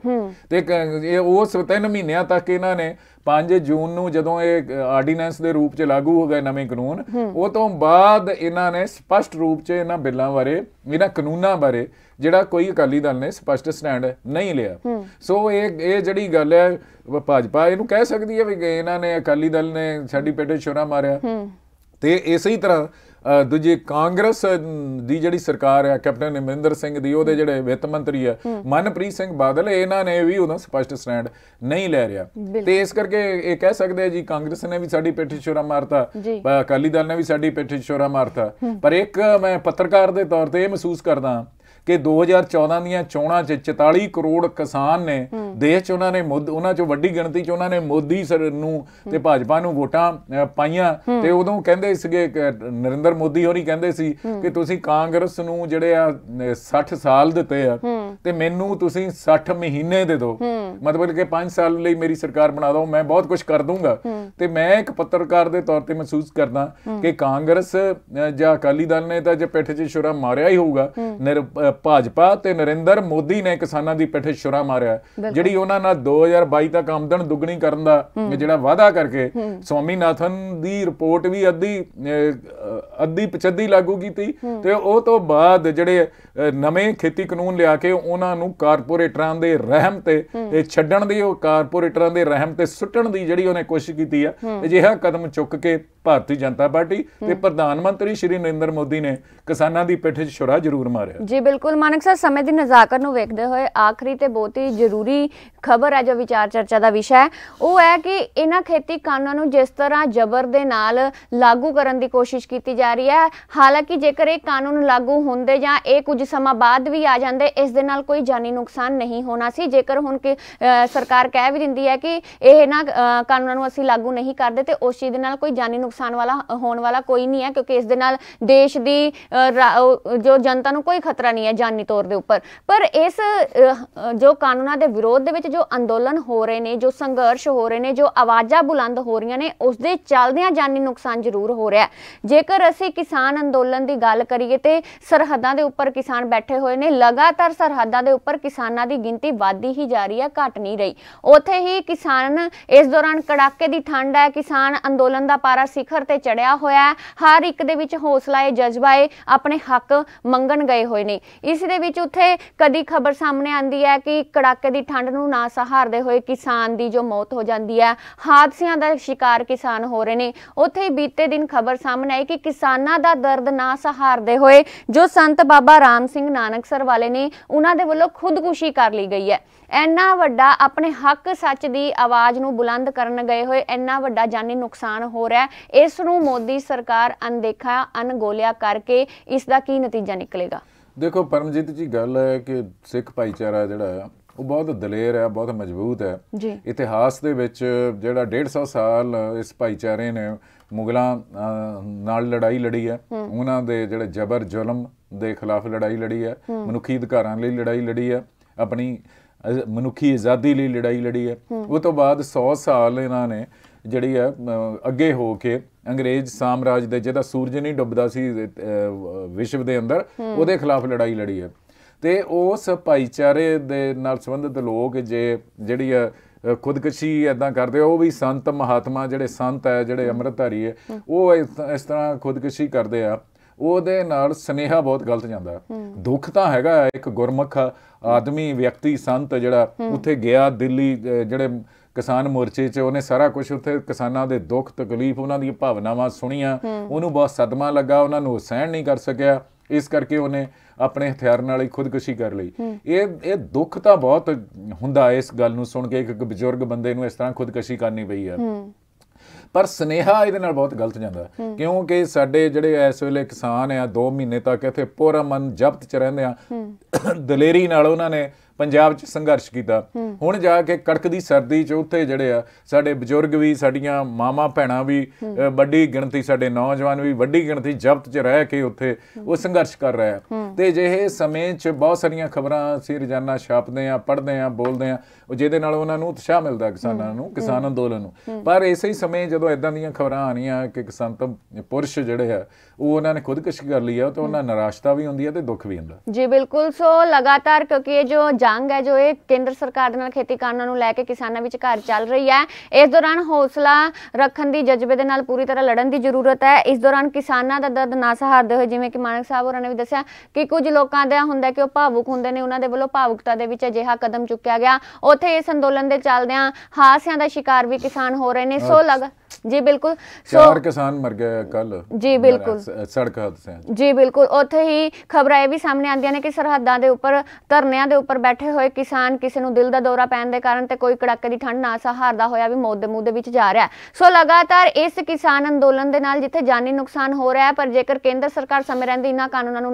ਤੇ ਉਸ 3 ਮਹੀਨਿਆਂ ਤੱਕ ਇਹਨਾਂ ਨੇ 5 ਜੂਨ ਨੂੰ ਜਦੋਂ ਇਹ ਆਰਡੀਨੈਂਸ ਦੇ ਰੂਪ 'ਚ ਲਾਗੂ ਹੋ ਗਏ ਨਵੇਂ ਕਾਨੂੰਨ, ਉਹ ਤੋਂ ਬਾਅਦ ਇਹਨਾਂ ਨੇ ਸਪਸ਼ਟ ਰੂਪ 'ਚ ਇਹਨਾਂ ਬਿੱਲਾਂ ਬਾਰੇ, ਇਹਨਾਂ ਕਾਨੂੰਨਾਂ ਬਾਰੇ ਜਿਹੜਾ ਕੋਈ ਅਕਾਲੀ ਦਲ ਨੇ ਸਪਸ਼ਟ ਸਟੈਂਡ ਨਹੀਂ ਲਿਆ। ਸੋ ਇਹ ਜਿਹੜੀ ਗੱਲ ਹੈ ਭਾਜਪਾ ਇਹਨੂੰ ਕਹਿ ਸਕਦੀ ਹੈ ਵੀ ਇਹਨਾਂ ਨੇ ਅਕਾਲੀ ਦਲ ਨੇ ਸਾਡੀ ਪਿੱਠ ਛੁਰਾ ਮਾਰਿਆ। ਤੇ ਇਸੇ ਤਰ੍ਹਾਂ ਦੂਜੀ ਕਾਂਗਰਸ ਦੀ ਜਿਹੜੀ ਸਰਕਾਰ ਹੈ ਕੈਪਟਨ ਅਮਰਿੰਦਰ ਸਿੰਘ ਦੀ, ਉਹਦੇ ਜਿਹੜੇ ਵਿੱਤ ਮੰਤਰੀ ਆ ਮਨਪ੍ਰੀਤ ਸਿੰਘ ਬਾਦਲ, ਇਹਨਾਂ ਨੇ ਵੀ ਉਦੋਂ ਸਪਸ਼ਟ ਸਟੈਂਡ ਨਹੀਂ ਲੈ ਰਿਹਾ। ਤੇ ਇਸ ਕਰਕੇ ਇਹ ਕਹਿ ਸਕਦੇ ਆ ਜੀ ਕਾਂਗਰਸ ਨੇ ਵੀ ਸਾਡੀ ਪਿੱਠ ਛੁਰਾ ਮਾਰਤਾ, ਅਕਾਲੀ ਦਲ ਨੇ ਵੀ ਸਾਡੀ ਪਿੱਠ ਛੁਰਾ ਮਾਰਤਾ। ਪਰ ਇੱਕ ਮੈਂ ਪੱਤਰਕਾਰ ਦੇ ਤੌਰ ਤੇ ਇਹ ਮਹਿਸੂਸ ਕਰਦਾ ਕਿ 2014 ਦੀਆਂ ਚੋਣਾਂ 'ਚ 44 ਕਰੋੜ ਕਿਸਾਨ ਨੇ ਦੇਸ਼ 'ਚ, ਉਹਨਾਂ 'ਚੋਂ ਵੱਡੀ ਗਿਣਤੀ 'ਚ ਉਹਨਾਂ ਨੇ ਮੋਦੀ ਸਰ ਨੂੰ ਤੇ ਭਾਜਪਾ ਨੂੰ ਵੋਟਾਂ ਪਾਈਆਂ। ਤੇ ਉਦੋਂ ਕਹਿੰਦੇ ਸੀਗੇ ਨਰਿੰਦਰ ਮੋਦੀ ਹੋਰੀ ਕਹਿੰਦੇ ਸੀ ਕਿ ਤੁਸੀਂ ਕਾਂਗਰਸ ਨੂੰ ਜਿਹੜੇ ਆ 60 ਸਾਲ ਦਿੱਤੇ ਆ ਤੇ ਮੈਨੂੰ ਤੁਸੀਂ 60 ਮਹੀਨੇ ਦੇ ਦਿਓ, ਮਤਲਬ ਕਿ 5 ਸਾਲ ਲਈ ਮੇਰੀ ਸਰਕਾਰ ਬਣਾ ਦਿਓ, ਮੈਂ ਬਹੁਤ ਕੁਝ ਕਰ ਦੂੰਗਾ। ਤੇ ਮੈਂ ਇੱਕ ਪੱਤਰਕਾਰ ਦੇ ਤੌਰ ਤੇ ਮਹਿਸੂਸ ਕਰਦਾ ਕਿ ਕਾਂਗਰਸ ਜਾਂ ਅਕਾਲੀ ਦਲ ਨੇ ਤਾਂ ਜੇ ਪਿੱਠ 'ਚ ਛੁਰਾ ਮਾਰਿਆ ਹੀ ਹੋਊਗਾ, ਭਾਜਪਾ ਤੇ ਨਰਿੰਦਰ ਮੋਦੀ ਨੇ ਕਿਸਾਨਾਂ ਦੀ ਪਿੱਠ ਛੁਰਾ ਮਾਰਿਆ। ਜਿਹੜੀ ਉਹਨਾਂ ਨਾਲ 2022 ਤੱਕ ਆਮਦਨ ਦੁੱਗਣੀ ਕਰਨ ਦਾ ਜਿਹੜਾ ਵਾਅਦਾ ਕਰਕੇ ਸਵਾਮੀਨਾਥਨ ਦੀ ਰਿਪੋਰਟ ਵੀ ਅੱਧੀ ਪਛੱਦੀ ਲਾਗੂ ਕੀਤੀ ਤੇ ਉਹ ਤੋਂ ਬਾਅਦ ਜਿਹੜੇ ਨਵੇਂ ਖੇਤੀ ਕਾਨੂੰਨ ਲਿਆ ਕੇ ਉਹਨਾਂ ਨੂੰ ਕਾਰਪੋਰੇਟਰਾਂ ਦੇ ਰਹਿਮ ਤੇ ਛੱਡਣ ਦੀ, ਉਹ ਕਾਰਪੋਰੇਟਰਾਂ ਦੇ ਰਹਿਮ ਤੇ ਸੁੱਟਣ ਦੀ ਜਿਹੜੀ ਉਹਨੇ ਕੋਸ਼ਿਸ਼ ਕੀਤੀ ਆ, ਅਜਿਹਾ ਕਦਮ ਚੁੱਕ ਕੇ ਭਾਰਤੀ ਜਨਤਾ ਪਾਰਟੀ ਤੇ ਪ੍ਰਧਾਨ ਮੰਤਰੀ ਸ਼੍ਰੀ ਨਰਿੰਦਰ ਮੋਦੀ ਨੇ ਕਿਸਾਨਾਂ ਦੀ ਪਿੱਠ 'ਚ ਛੁਰਾ ਜ਼ਰੂਰ ਮਾਰਿਆ। ਜੀ ਬਿਲਕੁਲ ਮਾਨਕ ਸਾਹਿਬ, ਸਮੇਂ ਦੀ ਨਜ਼ਾਕਤ ਨੂੰ ਵੇਖਦੇ ਹੋਏ ਆਖਰੀ ਤੇ ਬਹੁਤ ਹੀ ਜ਼ਰੂਰੀ ਖਬਰ ਹੈ ਜੋ ਵਿਚਾਰ ਚਰਚਾ ਦਾ ਵਿਸ਼ਾ ਹੈ, ਉਹ ਹੈ ਕਿ ਇਹਨਾਂ ਖੇਤੀ ਕਾਨੂੰਨਾਂ ਨੂੰ ਜਿਸ ਤਰ੍ਹਾਂ ਜ਼ਬਰ ਦੇ ਨਾਲ ਲਾਗੂ ਕਰਨ ਦੀ ਕੋਸ਼ਿਸ਼ ਕੀਤੀ ਜਾ ਰਹੀ ਹੈ, ਹਾਲਾਂਕਿ ਜੇਕਰ ਇਹ ਕਾਨੂੰਨ ਲਾਗੂ ਹੁੰਦੇ ਜਾਂ ਇਹ ਕੁਝ ਸਮਾਂ ਬਾਅਦ ਵੀ ਆ ਜਾਂਦੇ, ਇਸ ਦੇ ਨਾਲ ਕੋਈ ਜਾਨੀ ਨੁਕਸਾਨ ਨਹੀਂ ਹੋਣਾ ਸੀ। ਜੇਕਰ ਹੁਣ ਕਿ ਸਰਕਾਰ ਕਹਿ ਵੀ ਦਿੰਦੀ ਹੈ ਕਿ ਇਹ ਨਾ ਕਾਨੂੰਨਾਂ ਨੂੰ ਅਸੀਂ ਲਾਗੂ ਨਹੀਂ ਕਰਦੇ ਤੇ ਉਸ ਚੀਜ਼ ਦੇ ਨਾਲ ਕੋਈ ਜਾਨੀ ਨੁਕਸਾਨ ਹੋਣ ਵਾਲਾ ਕੋਈ ਨਹੀਂ ਹੈ, ਕਿਉਂਕਿ ਇਸ ਦੇ ਨਾਲ ਦੇਸ਼ ਦੀ ਜੋ ਜਨਤਾ ਨੂੰ ਕੋਈ ਖਤਰਾ ਨਹੀਂ ਹੈ। ਜਾਨੀ ਤੌਰ ਦੇ ਉੱਪਰ। ਪਰ ਇਸ ਜੋ ਕਾਨੂੰਨਾਂ ਦੇ ਵਿਰੋਧ ਦੇ ਵਿੱਚ ਜੋ ਅੰਦੋਲਨ ਹੋ ਰਹੇ ਨੇ, ਜੋ ਸੰਘਰਸ਼ ਹੋ ਰਹੇ ਨੇ, ਜੋ ਆਵਾਜ਼ਾਂ ਬੁਲੰਦ ਹੋ ਰਹੀਆਂ ਨੇ, ਉਸ ਦੇ ਚੱਲਦਿਆਂ ਜਾਨੀ ਨੁਕਸਾਨ ਜ਼ਰੂਰ ਹੋ ਰਿਹਾ। ਜੇਕਰ ਅਸੀਂ ਕਿਸਾਨ ਅੰਦੋਲਨ ਦੀ ਗੱਲ ਕਰੀਏ ਤੇ ਸਰਹੱਦਾਂ ਦੇ ਉੱਪਰ ਕਿਸਾਨ ਬੈਠੇ ਹੋਏ ਨੇ, ਲਗਾਤਾਰ ਸਰਹੱਦਾਂ ਦੇ ਉੱਪਰ ਕਿਸਾਨਾਂ ਦੀ ਗਿਣਤੀ ਵੱਧਦੀ ਹੀ ਜਾ ਰਹੀ ਹੈ, ਘਟ ਨਹੀਂ ਰਹੀ। ਉੱਥੇ ਹੀ ਕਿਸਾਨ ਇਸ ਦੌਰਾਨ ਕੜਾਕੇ ਦੀ ਠੰਡ ਹੈ, ਕਿਸਾਨ ਅੰਦੋਲਨ ਦਾ ਪਾਰਾ ਸਿਖਰ ਤੇ ਚੜਿਆ ਹੋਇਆ ਹੈ, ਹਰ ਇੱਕ ਦੇ ਵਿੱਚ ਹੌਸਲਾ ਹੈ, ਜਜ਼ਬਾ ਹੈ, ਆਪਣੇ ਹੱਕ ਮੰਗਣ ਗਏ ਹੋਏ ਨੇ। ਇਸ ਦੇ ਵਿੱਚ ਉੱਥੇ ਕਦੀ ਖਬਰ ਸਾਹਮਣੇ ਆਉਂਦੀ ਹੈ ਕਿ ਕੜਾਕੇ ਦੀ ਠੰਡ ਨੂੰ ਨਾ ਸਹਾਰਦੇ ਹੋਏ ਕਿਸਾਨ ਦੀ ਜੋ ਮੌਤ ਹੋ ਜਾਂਦੀ ਹੈ, ਹਾਦਸਿਆਂ ਦਾ ਸ਼ਿਕਾਰ ਕਿਸਾਨ ਹੋ ਰਹੇ ਨੇ। ਉੱਥੇ ਹੀ ਬੀਤੇ ਦਿਨ ਖਬਰ ਸਾਹਮਣੇ ਆਈ ਕਿ ਕਿਸਾਨਾਂ ਦਾ ਦਰਦ ਨਾ ਸਹਾਰਦੇ ਹੋਏ ਜੋ ਸੰਤ ਬਾਬਾ ਰਾਮ ਸਿੰਘ ਨਾਨਕਸਰ ਵਾਲੇ ਨੇ, ਉਹਨਾਂ ਦੇ ਵੱਲੋਂ ਖੁਦਕੁਸ਼ੀ ਕਰ ਲਈ ਗਈ ਹੈ। ਇੰਨਾ ਵੱਡਾ ਆਪਣੇ ਹੱਕ ਸੱਚ ਦੀ ਆਵਾਜ਼ ਨੂੰ ਬੁਲੰਦ ਕਰਨ ਗਏ ਹੋਏ ਇੰਨਾ ਵੱਡਾ ਜਾਨੀ ਨੁਕਸਾਨ ਹੋ ਰਿਹਾ, ਇਸ ਨੂੰ ਮੋਦੀ ਸਰਕਾਰ ਅਣਦੇਖਾ ਅਣਗੌਲਿਆ ਕਰਕੇ ਇਸ ਦਾ ਕੀ ਨਤੀਜਾ ਨਿਕਲੇਗਾ? ਦੇਖੋ ਪਰਮਜੀਤ ਜੀ, ਗੱਲ ਹੈ ਕਿ ਸਿੱਖ ਭਾਈਚਾਰਾ ਜਿਹੜਾ ਉਹ ਬਹੁਤ ਦਲੇਰ ਹੈ, ਬਹੁਤ ਮਜ਼ਬੂਤ ਹੈ। ਇਤਿਹਾਸ ਦੇ ਵਿੱਚ ਜਿਹੜਾ 150 ਸਾਲ ਇਸ ਭਾਈਚਾਰੇ ਨੇ ਮੁਗਲਾਂ ਨਾਲ ਲੜਾਈ ਲੜੀ ਹੈ, ਉਹਨਾਂ ਦੇ ਜਿਹੜੇ ਜਬਰ ਜ਼ੁਲਮ ਦੇ ਖਿਲਾਫ ਲੜਾਈ ਲੜੀ ਹੈ, ਮਨੁੱਖੀ ਅਧਿਕਾਰਾਂ ਲਈ ਲੜਾਈ ਲੜੀ ਹੈ, ਆਪਣੀ ਮਨੁੱਖੀ ਆਜ਼ਾਦੀ ਲਈ ਲੜਾਈ ਲੜੀ ਹੈ। ਉਹ ਤੋਂ ਬਾਅਦ 100 ਸਾਲ ਇਹਨਾਂ ਨੇ ਜਿਹੜੀ ਹੈ ਅੱਗੇ ਹੋ ਕੇ ਅੰਗਰੇਜ਼ ਸਾਮਰਾਜ ਦੇ, ਜਿਹਦਾ ਸੂਰਜ ਨਹੀਂ ਡੁੱਬਦਾ ਸੀ ਵਿਸ਼ਵ ਦੇ ਅੰਦਰ, ਉਹਦੇ ਖਿਲਾਫ ਲੜਾਈ ਲੜੀ ਹੈ। ਤੇ ਉਸ ਭਾਈਚਾਰੇ ਦੇ ਨਾਲ ਸੰਬੰਧਿਤ ਲੋਕ ਜਿਹੜੀ ਹੈ ਖੁਦਕਸ਼ੀ ਇੱਦਾਂ ਕਰਦੇ, ਉਹ ਵੀ ਸੰਤ ਮਹਾਤਮਾ ਜਿਹੜੇ ਸੰਤ ਹੈ, ਜਿਹੜੇ ਅੰਮ੍ਰਿਤਧਾਰੀ ਹੈ, ਉਹ ਇਸ ਤਰ੍ਹਾਂ ਖੁਦਕਸ਼ੀ ਕਰਦੇ ਆ। ਉਹਦੇ ਨਾਲ ਸੁਨੇਹਾ ਬਹੁਤ ਗਲਤ ਜਾਂਦਾ। ਦੁੱਖ ਤਾਂ ਹੈਗਾ, ਇੱਕ ਗੁਰਮੁਖ ਆਦਮੀ, ਵਿਅਕਤੀ, ਸੰਤ ਜਿਹੜਾ ਉੱਥੇ ਗਿਆ ਦਿੱਲੀ ਜਿਹੜੇ ਕਿਸਾਨ ਮੋਰਚੇ 'ਚ, ਉਹਨੇ ਸਾਰਾ ਕੁਝ ਉੱਥੇ ਕਿਸਾਨਾਂ ਦੇ ਦੁੱਖ ਤਕਲੀਫ, ਉਹਨਾਂ ਦੀਆਂ ਭਾਵਨਾਵਾਂ ਸੁਣੀਆਂ, ਉਹਨੂੰ ਬਹੁਤ ਸਦਮਾ ਲੱਗਾ, ਉਹਨਾਂ ਨੂੰ ਸਹਿਣ ਨਹੀਂ ਕਰ ਸਕਿਆ, ਇਸ ਕਰਕੇ ਉਹਨੇ ਆਪਣੇ ਹਥਿਆਰ ਨਾਲ ਹੀ ਖੁਦਕੁਸ਼ੀ ਕਰ ਲਈ। ਇਹ ਦੁੱਖ ਤਾਂ ਬਹੁਤ ਹੁੰਦਾ ਇਸ ਗੱਲ ਨੂੰ ਸੁਣ ਕੇ, ਇੱਕ ਬਜ਼ੁਰਗ ਬੰਦੇ ਨੂੰ ਇਸ ਤਰ੍ਹਾਂ ਖੁਦਕੁਸ਼ੀ ਕਰਨੀ ਪਈ ਆ। ਪਰ ਸੁਨੇਹਾ ਇਹਦੇ ਨਾਲ ਬਹੁਤ ਗਲਤ ਜਾਂਦਾ, ਕਿਉਂਕਿ ਸਾਡੇ ਜਿਹੜੇ ਇਸ ਵੇਲੇ ਕਿਸਾਨ ਆ 2 ਮਹੀਨੇ ਤੱਕ ਇੱਥੇ ਪੂਰਾ ਮਨ ਜ਼ਬਤ 'ਚ ਰਹਿੰਦੇ ਆ, ਦਲੇਰੀ ਨਾਲ ਉਹਨਾਂ ਨੇ ਪੰਜਾਬ 'ਚ ਸੰਘਰਸ਼ ਕੀਤਾ। ਹੁਣ ਜਾ ਕੇ ਕੜਕਦੀ ਸਰਦੀ 'ਚ ਉੱਥੇ ਜਿਹੜੇ ਆ ਸਾਡੇ ਬਜ਼ੁਰਗ ਵੀ, ਸਾਡੀਆਂ ਮਾਵਾਂ ਭੈਣਾਂ ਵੀ, ਵੱਡੀ ਗਿਣਤੀ ਸਾਡੇ ਨੌਜਵਾਨ ਵੀ ਵੱਡੀ ਗਿਣਤੀ ਜ਼ਬਤ 'ਚ ਰਹਿ ਕੇ ਉੱਥੇ ਉਹ ਸੰਘਰਸ਼ ਕਰ ਰਹੇ ਆ। ਤੇ ਅਜਿਹੇ ਸਮੇਂ 'ਚ ਬਹੁਤ ਸਾਰੀਆਂ ਖਬਰਾਂ ਅਸੀਂ ਰੋਜ਼ਾਨਾ ਛਾਪਦੇ ਆ, ਪੜ੍ਹਦੇ ਆ, ਬੋਲਦੇ ਆ, ਜਿਹਦੇ ਨਾਲ ਉਹਨਾਂ ਨੂੰ ਉਤਸ਼ਾਹ ਮਿਲਦਾ ਕਿਸਾਨਾਂ ਨੂੰ, ਕਿਸਾਨ ਅੰਦੋਲਨ ਨੂੰ। ਪਰ ਇਸੇ ਹੀ ਸਮੇਂ ਜਦੋਂ ਇੱਦਾਂ ਦੀਆਂ ਖਬਰਾਂ ਆਉਣੀਆਂ ਕਿ ਸੰਤ ਪੁਰਸ਼ ਜਿਹੜੇ ਆ ਉਹ ਉਹਨਾਂ ਨੇ ਖੁਦਕੁਸ਼ੀ ਕਰ ਲਈ ਆ, ਤਾਂ ਉਹਨਾਂ ਨਿਰਾਸ਼ਤਾ ਵੀ ਹੁੰਦੀ ਹੈ ਤੇ ਦੁੱਖ ਵੀ ਹੁੰਦਾ। ਜੀ ਬਿਲਕੁਲ। ਸੋ ਲਗਾਤਾਰ ਕਿਉਂਕਿ ਇਹ ਜੋ ਜੰਗ ਹੈ, ਜੋ ਇਹ ਕੇਂਦਰ ਸਰਕਾਰ ਦੇ ਨਾਲ ਖੇਤੀ ਕਾਨੂੰਨਾਂ ਨੂੰ ਲੈ ਕੇ ਕਿਸਾਨਾਂ ਵਿੱਚ ਘਰ ਚੱਲ ਰਹੀ ਹੈ, ਇਸ ਦੌਰਾਨ ਹੌਸਲਾ ਰੱਖਣ ਦੀ, ਜਜ਼ਬੇ ਦੇ ਨਾਲ ਪੂਰੀ ਤਰ੍ਹਾਂ ਲੜਨ ਦੀ ਜ਼ਰੂਰਤ ਹੈ। ਇਸ ਦੌਰਾਨ ਕਿਸਾਨਾਂ ਦਾ ਦਰਦ ਨਾ ਸਹਾਰਦੇ ਹੋਏ, ਜਿਵੇਂ ਕਿ ਮਾਨਕ ਸਾਹਿਬ ਹੋਰਾਂ ਨੇ ਵੀ ਦੱਸਿਆ ਕਿ ਕੁਝ ਲੋਕਾਂ ਦਾ ਹੁੰਦਾ ਕਿ ਉਹ ਭਾਵੁਕ ਹੁੰਦੇ ਨੇ, ਉਹਨਾਂ ਦੇ ਵੱਲੋਂ ਭਾਵੁਕਤਾ ਦੇ ਵਿੱਚ ਅਜਿਹਾ ਕਦਮ ਚੁੱਕਿਆ ਗਿਆ। ਉੱਥੇ ਇਸ ਅੰਦੋਲਨ ਦੇ ਚੱਲਦਿਆਂ ਹਾਦਸਿਆਂ ਦਾ ਸ਼ਿਕਾਰ ਵੀ ਕਿਸਾਨ ਹੋ ਰਹੇ ਨੇ। ਸੋ ਜੀ ਬਿਲਕੁਲ, 4 ਕਿਸਾਨ ਮਰ ਗਏ ਕੱਲ। ਜੀ ਬਿਲਕੁਲ, ਸੜਕ ਹਾਦਸਿਆਂ। ਜੀ ਬਿਲਕੁਲ। ਉੱਥੇ ਹੀ ਖਬਰਾਂ ਇਹ ਵੀ ਸਾਹਮਣੇ ਆਉਂਦੀਆਂ ਨੇ ਕਿ ਸਰਹੱਦਾਂ ਦੇ ਉੱਪਰ ਧਰਨਿਆਂ ਦੇ ਉੱਪਰ ਬੈਠੇ ਹੋਏ ਕਿਸਾਨ, ਕਿਸੇ ਨੂੰ ਦਿਲ ਦਾ ਦੌਰਾ ਪੈਣ ਦੇ ਕਾਰਨ ਤੇ ਕੋਈ ਕੜਾਕੇ ਦੀ ਠੰਡ ਨਾ ਸਹਾਰਦਾ ਹੋਇਆ ਵੀ ਮੌਤ ਦੇ ਮੂੰਹ ਦੇ ਵਿੱਚ ਜਾ ਰਿਹਾ। ਸੋ ਲਗਾਤਾਰ ਇਸ ਕਿਸਾਨ ਅੰਦੋਲਨ ਦੇ ਨਾਲ ਜਿੱਥੇ ਜਾਨੀ ਨੁਕਸਾਨ ਹੋ ਰਿਹਾ ਹੈ, ਪਰ ਜੇਕਰ ਕੇਂਦਰ ਸਰਕਾਰ ਸਮੇਂ ਰਹਿੰਦੇ ਇਹਨਾਂ ਕਾਨੂੰਨਾਂ ਨੂੰ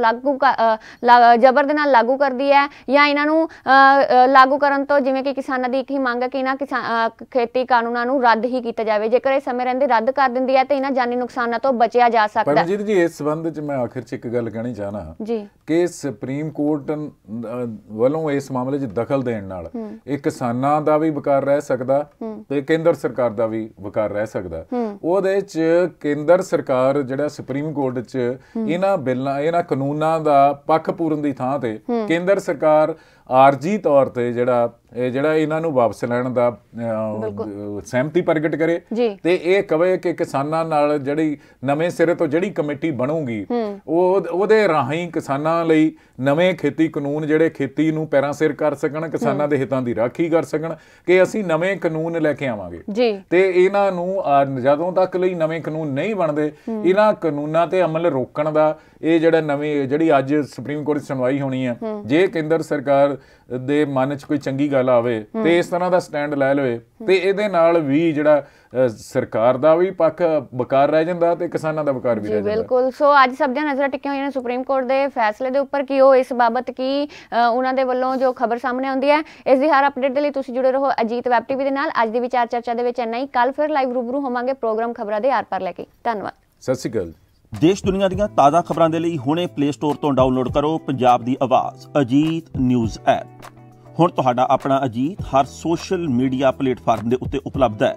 ਜ਼ਬਰ ਦੇ ਨਾਲ ਲਾਗੂ ਕਰਦੀ ਹੈ, ਜਾਂ ਇਹਨਾਂ ਨੂੰ ਲਾਗੂ ਕਰਨ ਤੋਂ, ਜਿਵੇਂ ਕਿ ਕਿਸਾਨਾਂ ਦੀ ਇੱਕ ਹੀ ਮੰਗ ਹੈ ਕਿ ਇਹਨਾਂ ਖੇਤੀ ਕਾਨੂੰਨਾਂ ਨੂੰ ਰੱਦ ਹੀ ਕੀਤਾ ਜਾਵੇ, ਜੇਕਰ ਇਹ ਸਮੇਂ ਰਹਿੰਦੇ ਰੱਦ ਕਰ ਦਿੰਦੀ ਹੈ ਤੇ ਇਹਨਾਂ ਜਾਨੀ ਨੁਕਸਾਨਾਂ ਤੋਂ ਬਚਿਆ ਜਾ ਸਕਦਾ ਹੈ। ਪਰਮਜੀਤ ਜੀ, ਇਸ ਸੰਬੰਧ ਵਿੱਚ ਮੈਂ ਆਖਿਰ 'ਚ ਇੱਕ ਗੱਲ ਕਹਿਣੀ ਚਾਹਨਾ ਕਿ ਸੁਪਰੀਮ ਕੋਰਟ ਵੱਲੋਂ ਇਸ ਮਾਮਲੇ 'ਚ ਦਖਲ ਦੇਣ ਨਾਲ ਇਹ ਕਿਸਾਨਾਂ ਦਾ ਵੀ ਵਕਾਰ ਰਹਿ ਸਕਦਾ ਤੇ ਕੇਂਦਰ ਸਰਕਾਰ ਦਾ ਵੀ ਵਕਾਰ ਰਹਿ ਸਕਦਾ। ਉਹਦੇ 'ਚ ਕੇਂਦਰ ਸਰਕਾਰ ਜਿਹੜਾ ਸੁਪਰੀਮ ਕੋਰਟ 'ਚ ਇਹਨਾਂ ਬਿੱਲਾਂ, ਇਹਨਾਂ ਕਾਨੂੰਨਾਂ ਦਾ ਪੱਖ ਪੂਰਨ ਦੀ ਥਾਂ ਤੇ ਕੇਂਦਰ ਸਰਕਾਰ ਆਰਜੀ ਤੌਰ ਤੇ ਜਿਹੜਾ ਇਹਨਾਂ ਨੂੰ ਵਾਪਸ ਲੈਣ ਦਾ ਸਹਿਮਤੀ ਪ੍ਰਗਟ ਕਰੇ ਤੇ ਇਹ ਕਵੇ ਕਿ ਕਿਸਾਨਾਂ ਨਾਲ ਜਿਹੜੀ ਨਵੇਂ ਸਿਰੇ ਤੋਂ ਜਿਹੜੀ ਕਮੇਟੀ ਬਣੂਗੀ ਉਹਦੇ ਰਾਹੀਂ ਕਿਸਾਨਾਂ ਲਈ ਨਵੇਂ ਖੇਤੀ ਕਾਨੂੰਨ ਜਿਹੜੇ ਖੇਤੀ ਨੂੰ ਪੈਰਾਂ ਸਿਰ ਕਰ ਸਕਣ, ਕਿਸਾਨਾਂ ਦੇ ਹਿੱਤਾਂ ਦੀ ਰਾਖੀ ਕਰ ਸਕਣ, ਕਿ ਅਸੀਂ ਨਵੇਂ ਕਾਨੂੰਨ ਲੈ ਕੇ ਆਵਾਂਗੇ। ਤੇ ਇਹਨਾਂ ਨੂੰ ਜਦੋਂ ਤੱਕ ਲਈ ਨਵੇਂ ਕਾਨੂੰਨ ਨਹੀਂ ਬਣਦੇ, ਇਹਨਾਂ ਕਾਨੂੰਨਾਂ ਤੇ ਅਮਲ ਰੋਕਣ ਦਾ ਇਹ ਜਿਹੜੀ ਅੱਜ ਸੁਪਰੀਮ ਕੋਰਟ ਦੀ ਸੁਣਵਾਈ ਹੋਣੀ ਹੈ, ਜੇ ਕੇਂਦਰ ਸਰਕਾਰ ਦੇ ਮਨ 'ਚ ਕੋਈ ਚੰਗੀ ਗੱਲ ਆਵੇ ਤੇ ਇਸ ਤਰ੍ਹਾਂ ਦਾ ਸਟੈਂਡ ਲੈ ਲਵੇ ਤੇ ਇਹਦੇ ਨਾਲ ਵੀ ਜਿਹੜਾ ਸਰਕਾਰ ਦਾ ਵੀ ਪੱਖ ਬਕਾਰ ਰਹਿ ਜਾਂਦਾ ਤੇ ਕਿਸਾਨਾਂ ਦਾ ਬਕਾਰ ਵੀ ਰਹਿ ਜਾਂਦਾ। ਬਿਲਕੁਲ। ਸੋ ਅੱਜ ਸਭ ਦੀਆਂ ਨਜ਼ਰਾਂ ਟਿਕੀਆਂ ਹੋਈਆਂ ਨੇ ਸੁਪਰੀਮ ਕੋਰਟ ਦੇ ਫੈਸਲੇ ਦੇ ਉੱਪਰ ਕਿ ਉਹ ਇਸ ਬਾਬਤ ਕੀ ਉਹਨਾਂ ਦੇ ਵੱਲੋਂ ਜੋ ਖਬਰ ਸਾਹਮਣੇ ਆਉਂਦੀ ਹੈ। ਇਸ ਦੀ ਹਰ ਅਪਡੇਟ ਦੇ ਲਈ ਤੁਸੀਂ ਜੁੜੇ ਰਹੋ ਅਜੀਤ ਵੈਬ ਟੀਵੀ ਦੇ ਨਾਲ। ਅੱਜ ਦੀ ਵਿਚਾਰ ਚਰਚਾ ਦੇ ਵਿੱਚ ਇੰਨਾ ਹੀ। ਕੱਲ ਫਿਰ ਲਾਈਵ ਰੂਬਰੂ ਹੋਵਾਂਗੇ ਪ੍ਰੋਗਰਾਮ ਖਬਰਾਂ ਦੇ ਆਰ ਪਾਰ ਲੈ ਕੇ। ਧੰਨਵਾਦ। ਸਤਿ ਸ਼੍ਰੀ ਅਕਾਲ। देश दुनिया ਦੀਆਂ ਤਾਜ਼ਾ ਖਬਰਾਂ ਦੇ ਲਈ ਹੁਣੇ ਪਲੇ ਸਟੋਰ ਤੋਂ ਡਾਊਨਲੋਡ ਕਰੋ ਪੰਜਾਬ ਦੀ ਆਵਾਜ਼ ਅਜੀਤ ਨਿਊਜ਼ ਐਪ। ਹੁਣ ਤੁਹਾਡਾ ਆਪਣਾ ਅਜੀਤ ਹਰ ਸੋਸ਼ਲ ਮੀਡੀਆ ਪਲੇਟਫਾਰਮ ਦੇ ਉੱਤੇ ਉਪਲਬਧ ਹੈ।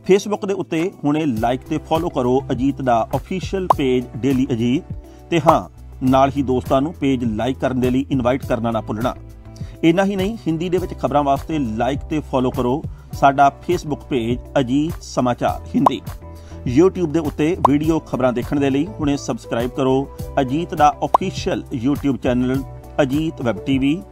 ਫੇਸਬੁੱਕ ਦੇ ਉੱਤੇ ਹੁਣੇ ਲਾਈਕ ਤੇ ਫੋਲੋ ਕਰੋ ਅਜੀਤ ਦਾ ਅਫੀਸ਼ੀਅਲ ਪੇਜ ਡੇਲੀ ਅਜੀਤ ਤੇ ਹਾਂ ਨਾਲ ਹੀ ਦੋਸਤਾਂ ਨੂੰ ਪੇਜ ਲਾਈਕ ਕਰਨ ਦੇ ਲਈ ਇਨਵਾਈਟ ਕਰਨਾ ਨਾ ਭੁੱਲਣਾ। ਇੰਨਾ ਹੀ ਨਹੀਂ, ਹਿੰਦੀ ਦੇ ਵਿੱਚ ਖਬਰਾਂ ਵਾਸਤੇ ਲਾਈਕ ਤੇ ਫੋਲੋ ਕਰੋ ਸਾਡਾ ਫੇਸਬੁੱਕ ਪੇਜ ਅਜੀਤ ਸਮਾਚਾਰ ਹਿੰਦੀ। YouTube ਦੇ ਉੱਤੇ ਵੀਡੀਓ ਖਬਰਾਂ ਦੇਖਣ ਦੇ ਲਈ ਹੁਣੇ ਸਬਸਕ੍ਰਾਈਬ ਕਰੋ ਅਜੀਤ ਦਾ official YouTube channel Ajit web TV.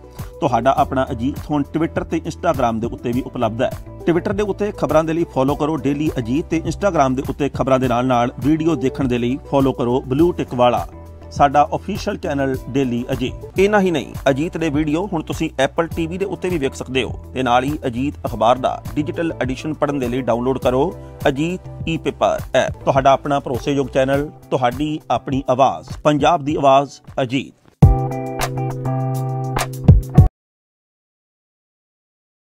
ਤੁਹਾਡਾ ਆਪਣਾ ਅਜੀਤ ਹੁਣ ਟਵਿੱਟਰ ਤੇ ਇੰਸਟਾਗ੍ਰਾਮ ਦੇ ਉੱਤੇ ਵੀ ਉਪਲਬਧ ਹੈ। ਟਵਿੱਟਰ ਦੇ ਉੱਤੇ ਖਬਰਾਂ ਦੇ ਲਈ ਫੋਲੋ ਕਰੋ ਡੇਲੀ ਅਜੀਤ ਤੇ ਇੰਸਟਾਗ੍ਰਾਮ ਦੇ ਉੱਤੇ ਖਬਰਾਂ ਦੇ ਨਾਲ ਵੀਡੀਓ ਦੇਖਣ ਦੇ ਲਈ ਫੋਲੋ ਕਰੋ ਬਲੂ ਟਿਕ ਵਾਲਾ ਸਾਡਾ ਅਫੀਸ਼ੀਅਲ ਚੈਨਲ ਡੇਲੀ ਅਜੀਤ। ਇੰਨਾ ਹੀ ਨਹੀਂ, ਅਜੀਤ ਦੇ ਵੀਡੀਓ ਹੁਣ ਤੁਸੀਂ ਐਪਲ ਟੀਵੀ ਦੇ ਉੱਤੇ ਵੀ ਵੇਖ ਸਕਦੇ ਹੋ ਤੇ ਨਾਲ ਹੀ ਅਜੀਤ ਅਖਬਾਰ ਦਾ ਡਿਜੀਟਲ ਐਡੀਸ਼ਨ ਪੜ੍ਹਨ ਦੇ ਲਈ ਡਾਊਨਲੋਡ ਕਰੋ ਅਜੀਤ ਈ-ਪੇਪਰ ਐਪ। ਤੁਹਾਡਾ ਆਪਣਾ ਭਰੋਸੇਯੋਗ ਚੈਨਲ, ਤੁਹਾਡੀ ਆਪਣੀ ਆਵਾਜ਼, ਪੰਜਾਬ ਦੀ ਆਵਾਜ਼ ਅਜੀਤ।